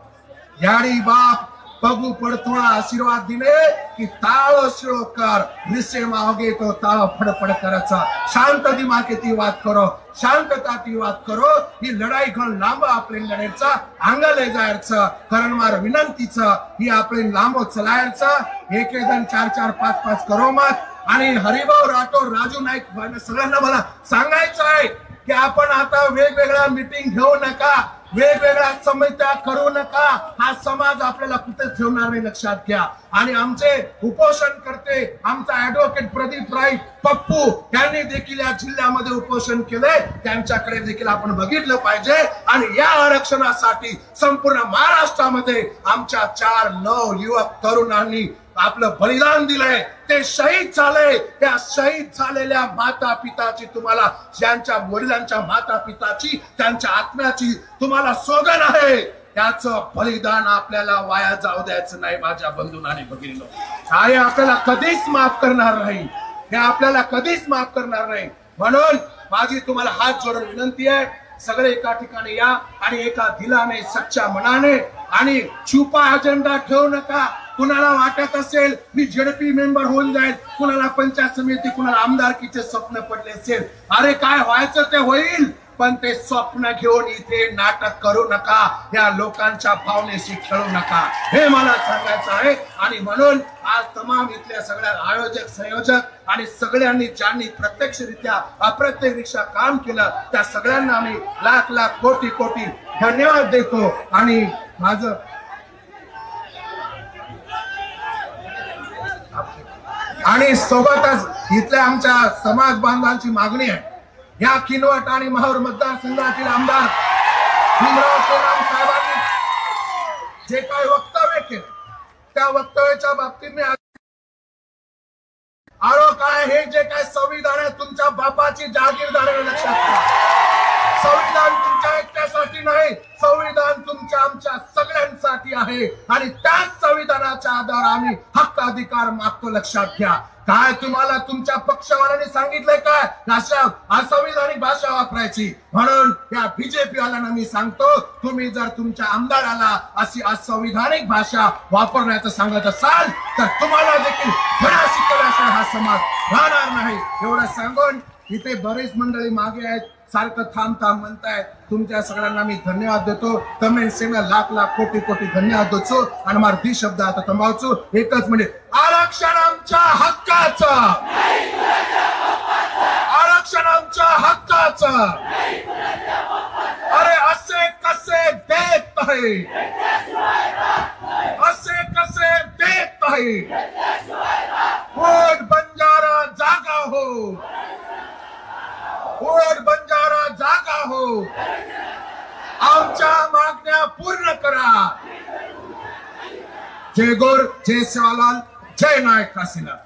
याडी बाप पगू पडतोळा आशीर्वाद दिले की ताळो शिळो कर रिसे मागे तो ताळो फडफड करायचा शांत दिमागेती वाद करो शांतता ती वाद करो ही लढाई घण लांब आपले लढायचा अंगाले जायचं कारण मार विनंतीचं ही आपले लांब चलायचं एक जण 4-4 5-5 करो मत आणि हरिभाऊ राठोड राजू नाईक सगळ्यांना मला सांगायचं आहे की आपण आता वेगवेगळ्या मीटिंग घेऊ नका वेगवेगळ्या समित्या करू नका हा समाज आपल्याला कुठे ठेवणार नाही लक्षात घ्या आणि आमचे उपोषण करते आमचा ऍडव्होकेट प्रदीप राय पप्पू यांनी देखील या जिल्ह्यामध्ये उपोषण केले त्यांच्याकडे देखील आपण बघितलं पाहिजे आणि या आरक्षणासाठी संपूर्ण महाराष्ट्रामध्ये आमच्या 4-9 युवक तरुणांनी आपलं बलिदान दिलंय ते शहीद झाले त्या शहीद झालेल्या माता पिताची तुम्हाला ज्यांच्या वडिलांच्या माता पिताची त्यांच्या आत्म्याची तुम्हाला सोगंद आहे त्याचं बलिदान आपल्याला वाया जाऊ द्यायचं नाही माझ्या बंधूंनो आणि भगिनींनो हे आपल्याला कधीच माफ करणार नाही हे आपल्याला कधीच माफ करणार नाही म्हणून माझी तुम्हाला हात जोडून विनंती आहे सगळे एका ठिकाणी या आणि एका दिलाने सच्च्या मनाने आणि छुपा अजेंडा ठेवू नका कुणाला वाटत असेल मी जेडपी मेंबर होऊन जाईल कुणाला पंचायत समिती कुणाला आमदारकीचे स्वप्न पडले असेल अरे काय व्हायचं ते होईल पण ते स्वप्न घेऊन इथे नाटक करू नका या लोकांच्या भावनेशी खेळू नका हे मला सांगायचं आहे आणि म्हणून आज तमाम इथल्या सगळ्या आयोजक संयोजक आणि सगळ्यांनी ज्यांनी प्रत्यक्षरित्या अप्रत्यक्षरित्या काम केलं त्या सगळ्यांना मी लाख कोटी धन्यवाद देतो आणि माझं आणि सोबतच इथल्या आमच्या समाज बांधवांची मागणी आहे या किनवट आणि महाौर मतदारसंघातील आमदार भीमराव केराम साहेबांनी जे काही वक्तव्य केलं त्या वक्तव्याच्या बाबतीत मी आरो काय हे जे काय संविधान आहे तुमच्या बापाची जागीरदार आहे लक्षात घ्या संविधान तुमच्या एकट्यासाठी नाही संविधान तुमच्या आमच्या सगळ्यांसाठी आहे आणि त्याच संविधानाच्या आधारावर आम्ही हक्क अधिकार मागतो लक्षात घ्या काय तुम्हाला तुमच्या पक्षवाल्यांनी सांगितलंय काय अशा असंविधानिक भाषा वापरायची म्हणून या बीजेपी वाल्यांना मी सांगतो तुम्ही जर तुमच्या आमदाराला अशी असंविधानिक भाषा वापरण्याचं सांगत असाल तर तुम्हाला देखील धडा शिकवल्याशिवाय हा समाज राहणार नाही एवढं सांगून इथे बरेच मंडळी मागे आहेत सारखं थांब म्हणतायत तुमच्या सगळ्यांना मी धन्यवाद देतो कमेंट सेना लाख कोटी धन्यवाद देतो आणि मारती शब्द आता तंबावचो एकच म्हणजे आरक्षण आमच्या हक्काचं आरक्षण आमच्या हक्काचं अरे असे कसे देत आहे असे कसे देत आहे वोट बंजारा जागा हो वोट बंजारा जागा हो आमच्या मागण्या पूर्ण करा जय गोर जय सेवालाल जय नायक काशीनाथ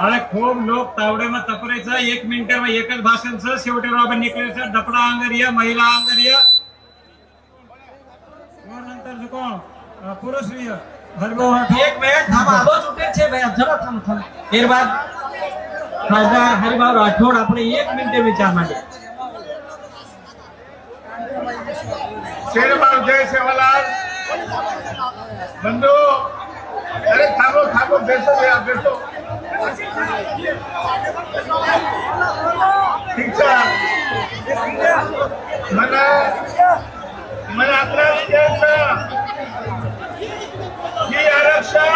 अरे खूप लोक तावडे मग तपरेचं 1 मिनिट एकच भाषणचं शेवटी आपण निकलेचं दपडा अंगरिया महिला अंगरिया नंतर कोण पुरुष एक मिनिट थांबा बस उठे छे भाई जरा थांब फिर बाद खासदार हरिभाऊ राठोड आपण 1 मिनिट विचार मांडे शेरबाब जय सेवालाल बंधू अरे थांबो बेसो ठीक मला आपल्या हे आरक्षण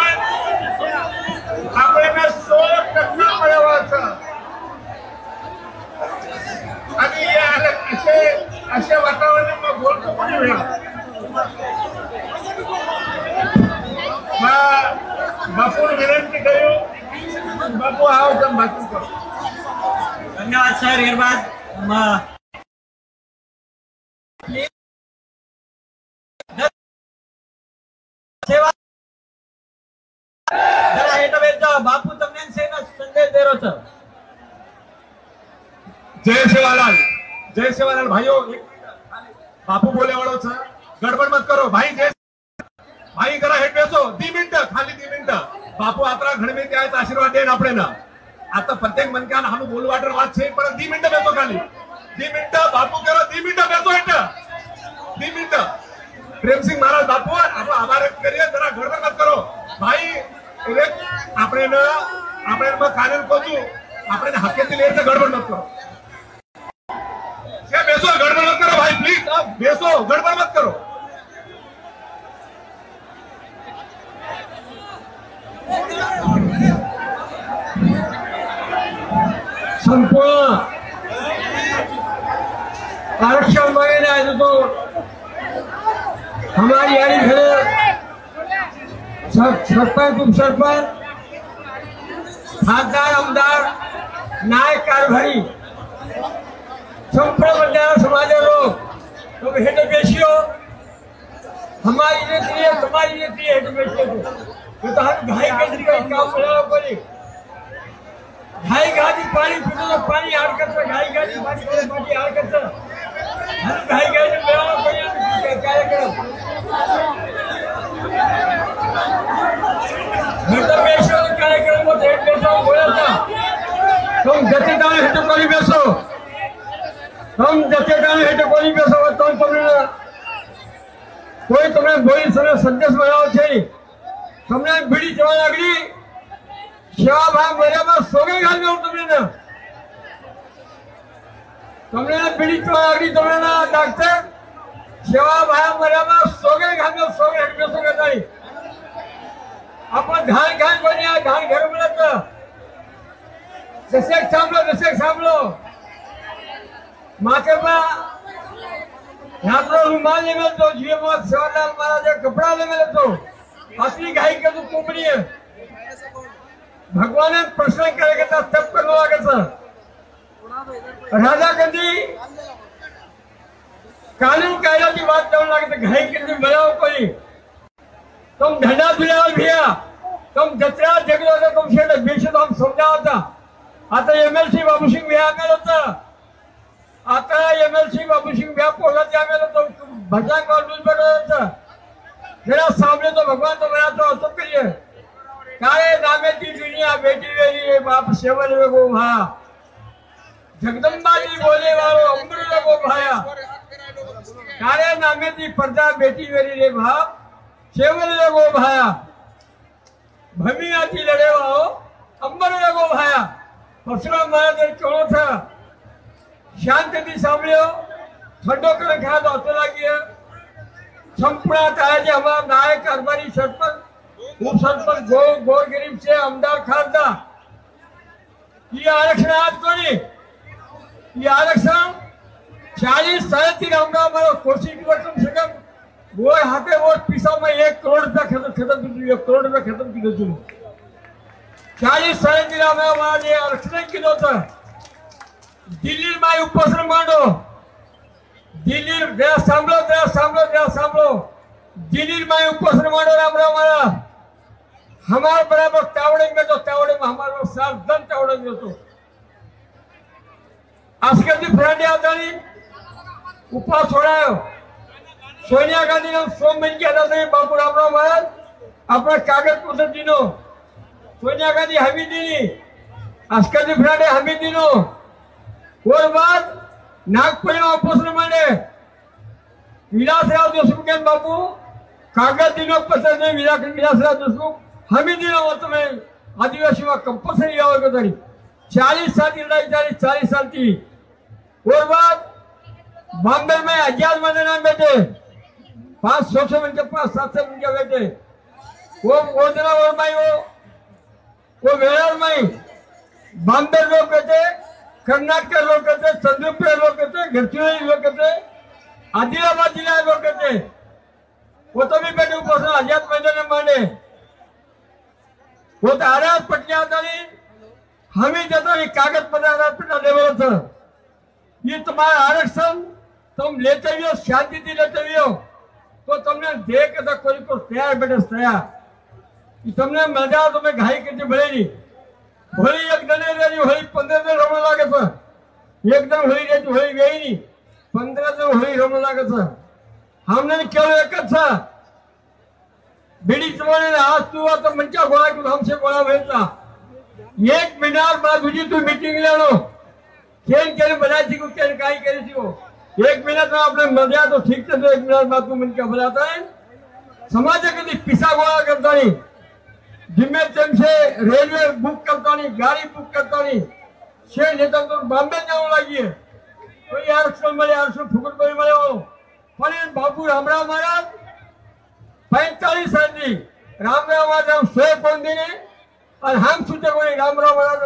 आपल्याला 100% मिळवायचं अशा वातावरणात बोलतो कोणी वेळा बापू विनंती करू बापू हा बातमी करो. धन्यवाद सर. निर्बाद सेवा जरा हेठ બેસજો. બાપુ તમને સેનો સંદેશ દેરો છો. जय सेवालाल भाइयों. बापू बोले वालों छ गडबड मत करो भाई. जय भाई जरा हेट बेसो 2 मिनिटं खाली 2 मिनिटं. बापू आपला घडमे त्याच आशीर्वाद देन આપણે ना. आता प्रत्येक मनक्यान हानु बोल वाटर વાત છે પણ 2 મિનિટं બેસો ખાલી 2 मिनिटं. बापू करो 2 मिनिटं बेसो हेट 2 मिनिटं. प्रेम सिंह महाराज बापू आप आभार व्यक्त करिए. जरा गडबड मत करो भाई. આપણે મત કાનून કોજુ આપણે હકેથી લેર गडबड मत करो. क्या बेसो गड़बड़ मत करो भाई प्लीज. अब बेसो गड़बड़ मत करो. संपूर्ण आरक्षण मांगे आए तो हमारी यारी घरे सरपंच उपसरपंच खासदार आमदार नायक कारभारी संपूर्ण बंजारा समाज लोग तुम हेड बेसियो. हमारी नेत्री है तुम्हारी नेत्री है हेड बेसियो. तो हम ढाई गंजी का काम बनाना पड़े. ढाई गाड़ी पानी पीने तो पानी हार करता. ढाई गाड़ी पानी पीने पानी हार करता. हम ढाई गाड़ी बनाना पड़े. क्या करो हेड बेसियो कार्यक्रम को हेड बेसियो बोला था. तुम जते दाने हेड कोली बेसो. हम जते दाने हेड कोली बेसो. तो तुमने कोई तुमने बोली समय संदेश बनाओ छे. तुमने बीड़ी चवा लागली सेवा भाग बराबर सोगे घाल में तुमने ना. तुमने बीड़ी चवा लागली तुमने ना डॉक्टर सेवा भाग बराबर सोगे घाल में सोगे हेड बेसो का नहीं. अपन घाल घाल बनिया घाल घर में लगता. जैसे सांभलो माथे पर यहाँ पर रुमाल ले मिल तो जीव मत सेवालाल महाराज कपड़ा ले मिल तो असली गाय के तो कुंबड़ी है. भगवान ने प्रश्न करेगा तब करने लगे सर. राजा गांधी कानून कायदा की बात करने लगे तो गाय के दिन बनाओ कोई. तुम ढंडा फिलहाल भैया तुम जत्रा जगलो तो तुम शेड बीच तो हम समझा होता. आता एमएलसी बाबू सिंह भैया आमेल होता. आता एमएलसी बाबू सिंह भैया पोगत आमेल होता. भजन को लूज बना होता. जरा सामने तो भगवान तो बना तो असो करिए. काहे नामे की दुनिया बेटी वेरी बाप सेवल वे गो भा. जगदम्बा जी बोले वालो अमृत गो भाया. काहे नामे की पर्दा बेटी वेरी रे बाप सेवल वे गो भाया. भमी आती लड़े वाओ अंबर वे गो भाया. परशुराम महाराज चलो था शांति सांभो ठंडो कर खा तो अतो लागी. संपूर्ण था जे हमारा नायक कारभारी सरपंच उप सरपंच गोर गरीब से आमदार खासदार ये आरक्षण आज कोणी. ये आरक्षण 40-3.5 आमदार हमारा कोशिश की कम से कम वो हाथे वो पीसा में 1 करोड़ रुपया खत्म की 1 करोड़ रुपया खत्म की तुम 40-3.5 हमारा ये आरक्षण किलो था. दिल्ली में उपोषण मांडो. दिल्ली सांभलो दिल्ली में उपोषण मांडो. राम हमारा हमारे बराबर तावड़े में तो तावड़े में हमारे सार्धन तावड़े में तो आजकल जी फ्रेंड आदानी उपवास छोड़ायो. सोनिया गांधी ने सोम बन के था बापू रामराव महाराज अपना कागज पत्र दिनो. सोनिया गांधी हमी दिनी. आजकल जी फ्रेंड हमी दिनो. और बाद नागपुर में उपोषण मांडे. विलासराव देशमुख के बापू कागज दिनो पत्र ने विलासराव देशमुख हमी दिनो. तुम्हें आदिवासी में कंपल्सरी आओगे तरी 40 साल की लड़ाई जारी 40 साल की. और बाद बॉम्बे में आजाद मैदान बैठे 500 मिनट के 500-700 मिनट के बैठे. वो दिन और माई वो वेरार माई बॉम्बे लोग कहते कर्नाटक लोग कहते चंद्रपुर लोग कहते गडचिरोली लोग कहते आदिलाबाद जिल्हा लोकांचे कोथंबीपेठ उपोषण आझाद मैदान मांडे होत आराज पटल्या आणि हमी देता कागजपत्र आधार पट्टा देवल ये तुम्हारा आरक्षण तुम लेते हुए शांति थी लेते हुए तो तुमने देख तो कोई को तैयार बैठे तैयार तुमने मजा तुम्हें घाई करती बढ़ेगी होली एक दने रही होली 15 दिन रमण लागे था एकदम होली रही होली गई नहीं 15 दिन होली रमण लागे था हमने केवळ एकच था बीडी तुम्हारे आज तू आता मंचा गोळा करून हमसे गोळा भेटला 1 मिनिट बाद तुझी तू मीटिंग लेलो खेल के बनाई थी को क्या काय करी थी वो 1 मिनिट में आपने मजा तो ठीक से 1 मिनिट बाद तू मन क्या बुलाता है समाज के पिसा गोळा करता नहीं जिम्मे से रेलवे बुक करता नहीं गाड़ी बुक करता नहीं शेर नेता तो बॉम्बे जाने लगी है कोई आरक्षण मिले आरक्षण फुकट कोई मिले हो पण बापू रामराव महाराज 45 साली रामराव महाराज सोए कौन देने और हम सुनते कोई रामराव महाराज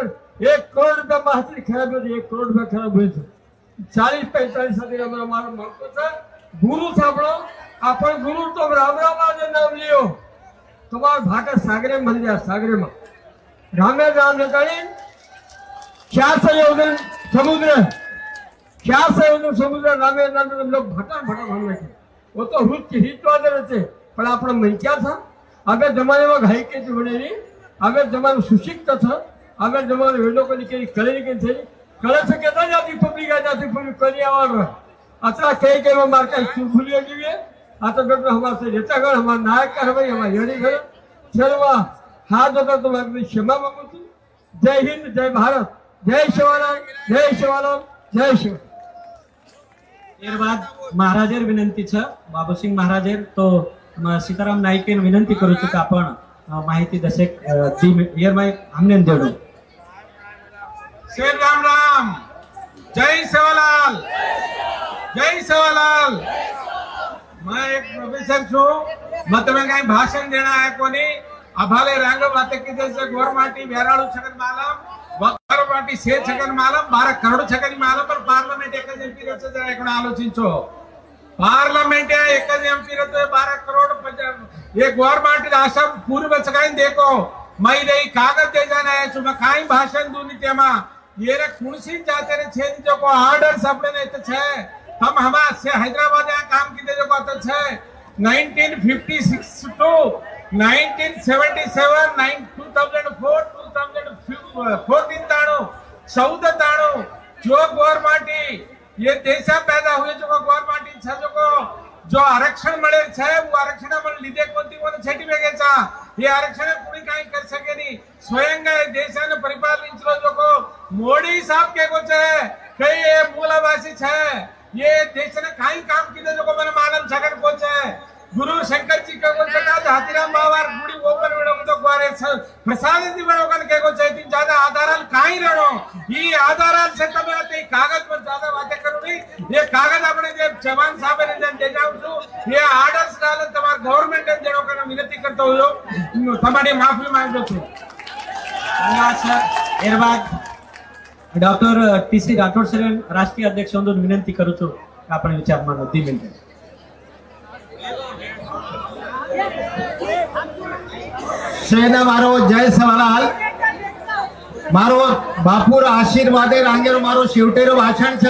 1 करोड़ रुपया महसूल खराब होती 1 करोड़ रुपया खराब हुए 40-45 साली रामराव महाराज मानतो था गुरु सापड़ो अपन गुरु तो रामराव महाराज नाम लियो तुम्हारा भाटा सागरे मन दिया सागरे में रामे राम ने कही 400 योजन समुद्र 400 योजन समुद्र रामे राम ने लोग भाटा भाटा भाग रखे वो तो हुत की हित वाले रहते पर अपना मन क्या था अगर जमाने में घाई के जुड़े अगर जमाने सुशिक्षित था अगर जमाने वेदों को निकली करे निकली थे करे से कहता जाती पब्लिक आ जाती पब्लिक करी आवाज अच्छा कई कई में मार का खुली होगी है आता डॉक्टर हमारे से रहता घर हमारा नायक का भाई हमारा यही घर चलवा हाथ होता तो मैं क्षमा मांगू थी जय हिंद जय भारत जय शिवराम जय शिवराम जय शिव ત્યારબાદ મહારાજેર વિનંતી છે બાબુસિંહ મહારાજેર તો સીતારામ નાઈકે વિનંતી કરું છું કે આપણ માહિતી દશેક યર માય हमने देडो श्री राम राम जय सेवालाल जय सेवालाल मैं एक प्रोफेसर छू मैं तुम्हें कहीं भाषण देना है कोनी अभाले रंग बातें की जैसे गोरमाटी बेराड़ू छगन मालम वगरमाटी से छगन मालम 12 करोड़ छगन मालम पर पार्लियामेंट एक एमपी रहते जरा एकड़ा आलोचिंचो पार्लियामेंट एक एमपी रहते 12 करोड़ ये गोरमाटी आशा पूर्व छगन देखो मैं रही कागज दे जाना है सुबह काई भाषण दूनी तेमा ये रे कुणसी जाते रे छेद जो को ऑर्डर्स अपने ने तो छे हम हमारे से हैदराबाद यहाँ काम की जो बात है 1956 to 1977 2004 2014 ताणो 14 ताणो जो गवर्नमेंट ये देशा पैदा हुए जो गवर्नमेंट छे जो आरक्षण मळे छे वो आरक्षण मन लीधे कोणती कोण छेटी वेगेचा ये आरक्षण कोणी काही कर सके नहीं स्वयं देशाने परिपालिंचलो जो को मोदी साहब के को छे कई ये मूलवासी छे ये देश ने काई काम किए जो को मैंने मालूम छगन को छे गुरु शंकर जी का को छे हाथीराम बाबार गुड़ी ओपन वेडो तो ग्वारे प्रसाद जी वेडो कन के को छे तीन ज्यादा आधारल काई रहणो ई आधारल से तमे ते कागज पर ज्यादा बातें करू नहीं ये कागज अपने जे जवान साहब ने जन दे जाऊं छु ये ऑर्डर्स डाल तमार गवर्नमेंट ने जेडो कन विनती करतो हो तमारी माफी मांगो छु धन्यवाद सर एरबाद डॉक्टर टीसी राठोड सर राष्ट्रीय अध्यक्ष म्हणून विनंती करू छू आपण विचार मानो 2 मिनिट सेना मारो जय सेवालाल मारो बापूर आशीर्वादे रांगेरो मारो शेवटेरो भाषण छ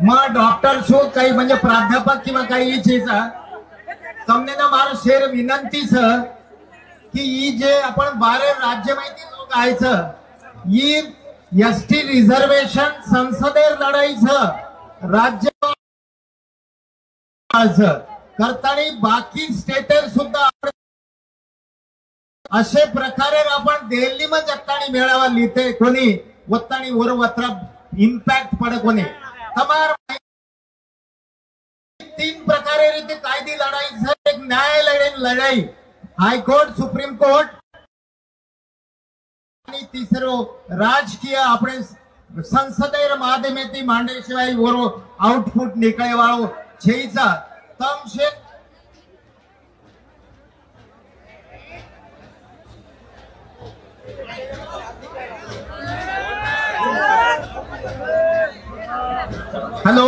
मैं डॉक्टर छू कई म्हणजे प्राध्यापक किंवा काही चीज तमने ना मारो शेर विनंती छ की ई जे आपण 12 राज्य माहिती लोक आहे छ ई एसटी रिझर्वेशन संसदेर लढाई छ राज्य करतानी बाकी स्टेटर सुद्धा अशे प्रकारे आपण दिल्ली में जत्तानी मेळावा लिहिते कोणी वत्तानी वर वत्र इम्पॅक्ट पडे कोणी तमार 3 प्रकारे रीते कायदी लढाई एक न्यायालय लढाई हायकोर्ट सुप्रीम कोर्ट आणि तिसरो राजकीय આપણે संसदेर माध्यमेથી માંડે સિવાય ઓરો આઉટપુટ નીકળે વાળો છેઈचा તમ છે हेलो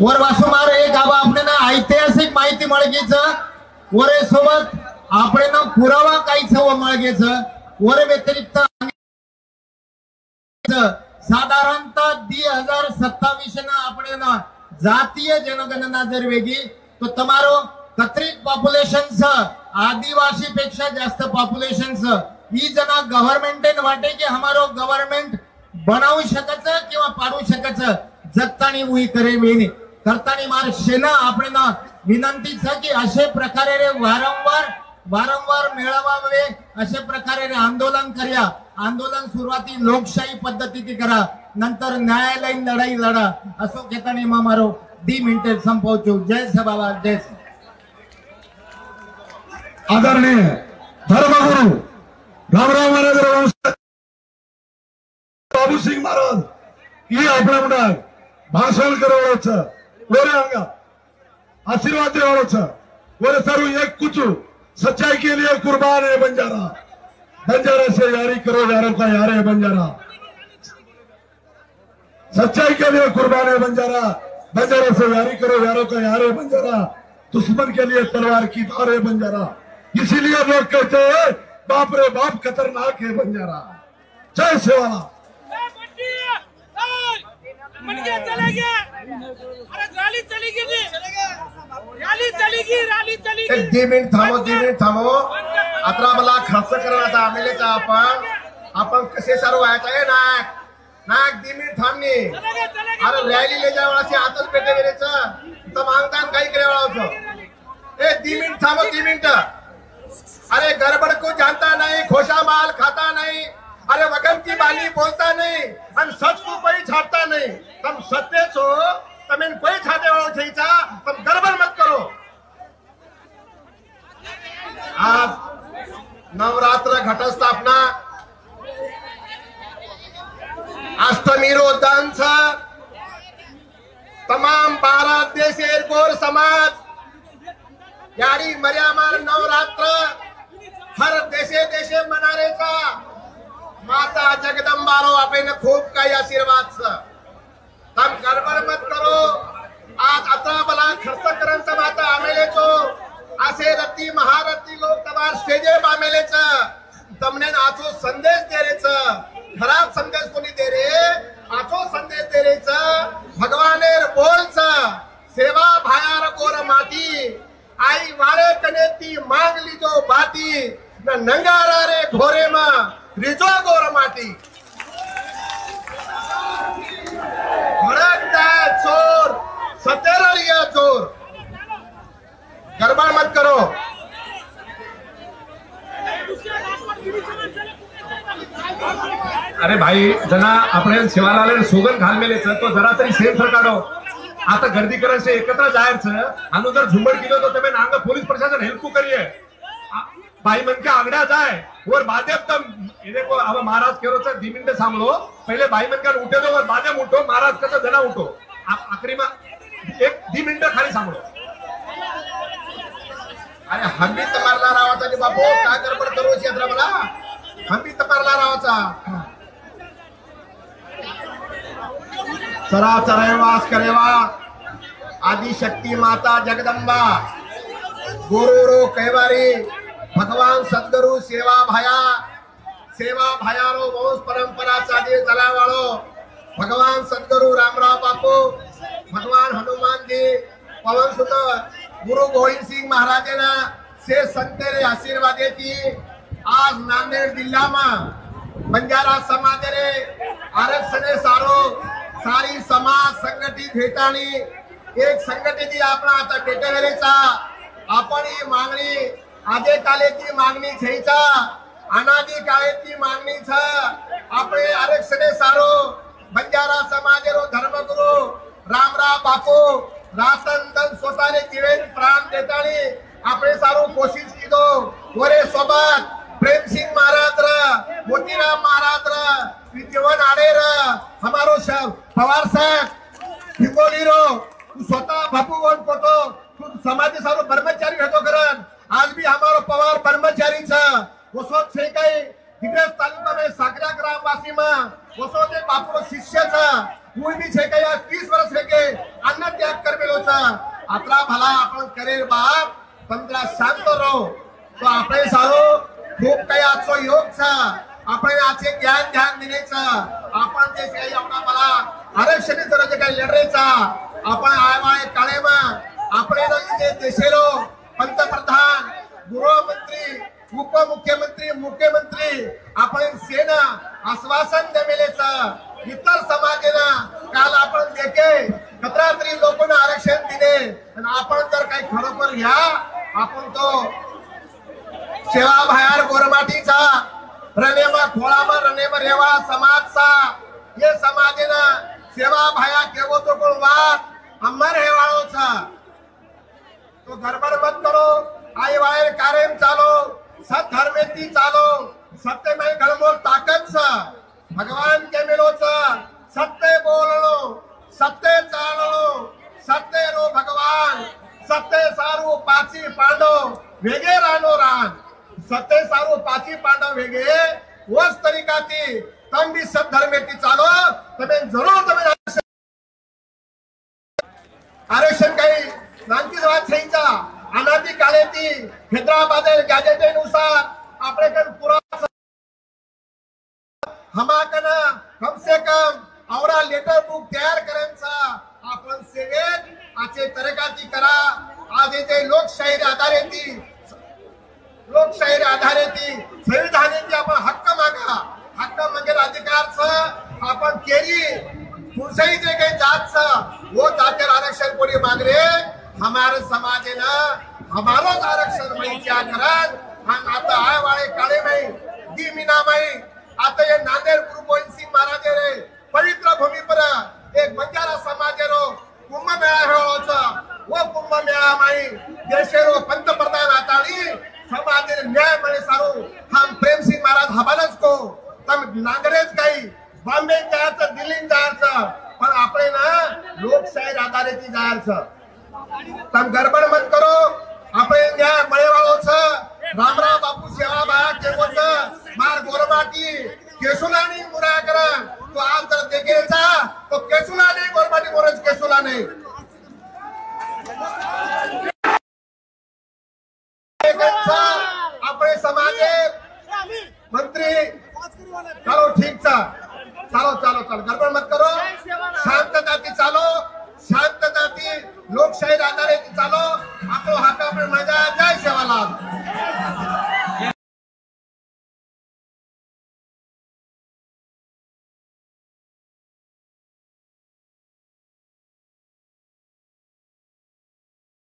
वर वासुमार एक गाव आपल्याला ऐतिहासिक माहिती मळगेचं वरे सोबत आपण पुरावा काहीच मळगेच वर व्यतिरिक्त साधारणतः 2027 आपण जातीय जनगणना जर वेगी तो तमारो कत्रित पॉप्युलेशन आदिवासी पेक्षा जास्त पॉप्युलेशन ही जना गव्हर्नमेंट वाटे की हमारो गव्हर्नमेंट बनावू शकच किंवा पाडू शकच जगतानी उही करे मेनी करतानी मार शेना आपण विनंती की अशा प्रकारे रे वारंवार मेळावे अशा प्रकारे रे आंदोलन करूया आंदोलन सुरुवाती लोकशाही पद्धतीने करा नंतर न्यायालयीन लढाई लढा असो घेतानी मारो 2 मिनिटे संपवचो जय सभावा जय आदरणीय धर्मगुरु रामराव महाराज बाबू सिंग महाराज ही आपल्या म्हणतात भाषण करवाच ओरे अंगा आशीर्वाद देवाच ओरे सर्व एक कुचू सच्चाई के लिए कुर्बान है बंजारा से यारी करो यारों का यार है बंजारा सच्चाई के लिए कुर्बान है बंजारा से यारी करो यारों का यार है बंजारा दुश्मन के लिए तलवार की धार है बंजारा इसीलिए लोग कहते हैं बाप रे बाप खतरनाक है बंजारा जय सेवाला एक 2 मिनिट थांबो आता मला खर्च करा आता आमेलेचा आपण कसे सर्व व्हायचं आहे नाक 2 मिनिट थांबनी अरे रॅली ले जावाचे आतच पेटे वेरेचं तर मागतान काही करे वाळावचं ए 2 मिनिट थांबो 2 मिनिट अरे गड़बड़ को जानता नहीं खोशा माल खाता नहीं अरे वगम की बाली बोलता नहीं हम सच को कोई छाड़ता नहीं तुम सत्य छो तुम इन कोई छाटे वालों छईचा तुम गड़बड़ मत करो आज नवरात्र घट स्थापना अष्टमी रो दंस तमाम भारत देशेर गोर समाज यारी मर्यामार नवरात्र हर देशे मनारेचा माता जगदंबारो आपण खूप काही आशीर्वाद तम गडबड मत करो आज आता मला खर्च करंत माता आमेलेचो असे रत्ती महारथी लोक तबार स्टेजे बामेलेच तमने आचो संदेश दे रेच खराब संदेश कोणी दे रे आचो संदेश दे रेच भगवानेर बोलच सेवा भायार गोर माती आई वाळे कने ती मांगली जो बाती न नंगारा रे घोरे मा रिजो गोर माटी भड़कता है चोर सतेरा लिया चोर गड़बड़ मत करो अरे भाई जना આપણે સેવાલાલે સોગન ઘાલ મેલે છે તો જરા તરી સેન્સર કાઢો આ તો ગર્દી કરે છે એકત્ર જાહેર છે આનો દર ઝુંબડ કીધો તો તમે નાંગ પોલીસ પ્રશાસન હેલ્પ કરીએ भाई मन के आगड्या जाए और बादे तम ये देखो अब महाराज कह रहे 2 मिनट सांभळो पहिले भाई मन का उठे दो और बादे उठो महाराज कसं जना उठो आखरी में 2 मिनट खाली सांभळो अरे हम्मी तमारला रावाचा नी बापो काय गडबड करू क्षेत्र मला हम्मी तमारला रावाचा चरा चरेवास करेवा आदि शक्ति माता जगदंबा गुरु कहवारी भगवान सद्गुरु सेवा भायारो वंश परंपरा चाली चलावाळो भगवान सद्गुरु रामराव बापू भगवान हनुमान जी पवन सुत गुरु गोविंद सिंह महाराजना से संतेरे आशीर्वाद की आज नांदेड़ जिला में बंजारा समाज रे आरक्षण सारो सारी समाज संघटित हेतानी एक संघटित आपला आता टेटेवेरेचा आपण ही मागणी आदे कालेची मागणी छईचा अनादि कालेची मागणी छ आपले आरक्षण सारो बंजारा समाजेरो धर्मगुरु रामराव बापू रातन तन स्वतःने जीवन प्राण देतानी आपले सारो कोशिश कीधो वरे सोबत प्रेम सिंह महाराज मोतीराम महाराज जीवन आडेर हमारो पवार साहेब हिंगोली रो स्वतः बापू वन फोटो समाज सारो कर्मचारी होतो करन आज भी हमारो पवार कर्मचारी छ वसो छे कई दिग्रस तालुका में सागरा ग्रामवासी में वसो ते बापू शिष्य छ कोई भी छे के या 30 वर्ष है के अन्न त्याग कर मेलो छा अपना भला अपन करे बाप पंद्रा शांत रहो तो આપણે સારો खूप काही आजचो योग छा आपण आजचे ज्ञान ध्यान दिनेचा आपण जे काही आपला मला आरक्षण जे काही लढरेचा आपण आयवाळे काळेमा આપણે जे देशेरो पंतप्रधान गृहमंत्री उपमुख्यमंत्री मुख्यमंत्री आपण सेना आश्वासन देमेलेचा इतर समाजेना काल आपण देखे कतरा तरी लोकांना आरक्षण दिले आणि आपण जर काही खरोखर घ्या आपण तो सेवा भायर गोरमाटीचा रनेमा खोळामा रनेमा रेवा समाजचा ये समाजेना सेवा भाया केवो तो कोण वाद अमर हेवाळोचा तो गडबड मत करो आई वायर कार्यम चालो सत धर्मेती चालो सत्य में गलमोल ताकत सा भगवान के मिलोचा सत्य बोलनो सत्य चालो सत्य रो भगवान सत्य सारू पाची पांडव वेगे रानो रान सत्य सारू पाची पांडव वेगे वस तरीका ती तम भी सत धर्मेती चालो तमे जरूर तमे आरक्षण काही नांची वाद छईचा अनादि काले ती हैदराबाद गॅजेटेनुसार आपल्याकडे पुरा हमाकना कम से कम आवडा लेटर बुक तयार करायचा आपण सेवेत आचे तरीकाती करा आज येते लोकशाहीर आधारेती संविधानाची आपण हक्क मागा हक्क म्हणजे अधिकारचं आपण केली कुठेही जे काही जातचं वो जातीय आरक्षण कोणी मागरे हमारे समाज है ना हमारा आरक्षण में क्या करन हम आता आए वाले काले में दी मीना में आता ये नांदेड़ गुरु गोविंद सिंह महाराज रे पवित्र भूमि पर एक बंजारा समाज रो कुंभ मेळा होचा वो कुंभ मेळा में देशेरो पंतप्रधान आताळी समाज न्याय मळे सारो हम प्रेम सिंह महाराज हबालच को तम नांगरेज काही बॉम्बे जायचं दिल्ली जायचं पण आपले ना लोकशाही आधारित जायचं तम गडबड मत करो आपण या मळेवाळो छ रामराव बापू सेवा भाग केवो छ मार गोरमाटी केसुलानी मुरा करा तो आज जर देखेचा तो केसुलानी गोरमाटी मोरज केसुलानी आपले समाजे मंत्री चलो ठीक चा चलो चलो चलो गडबड मत करो शांतता ती चालो शांतता ती लोकशाही आधारित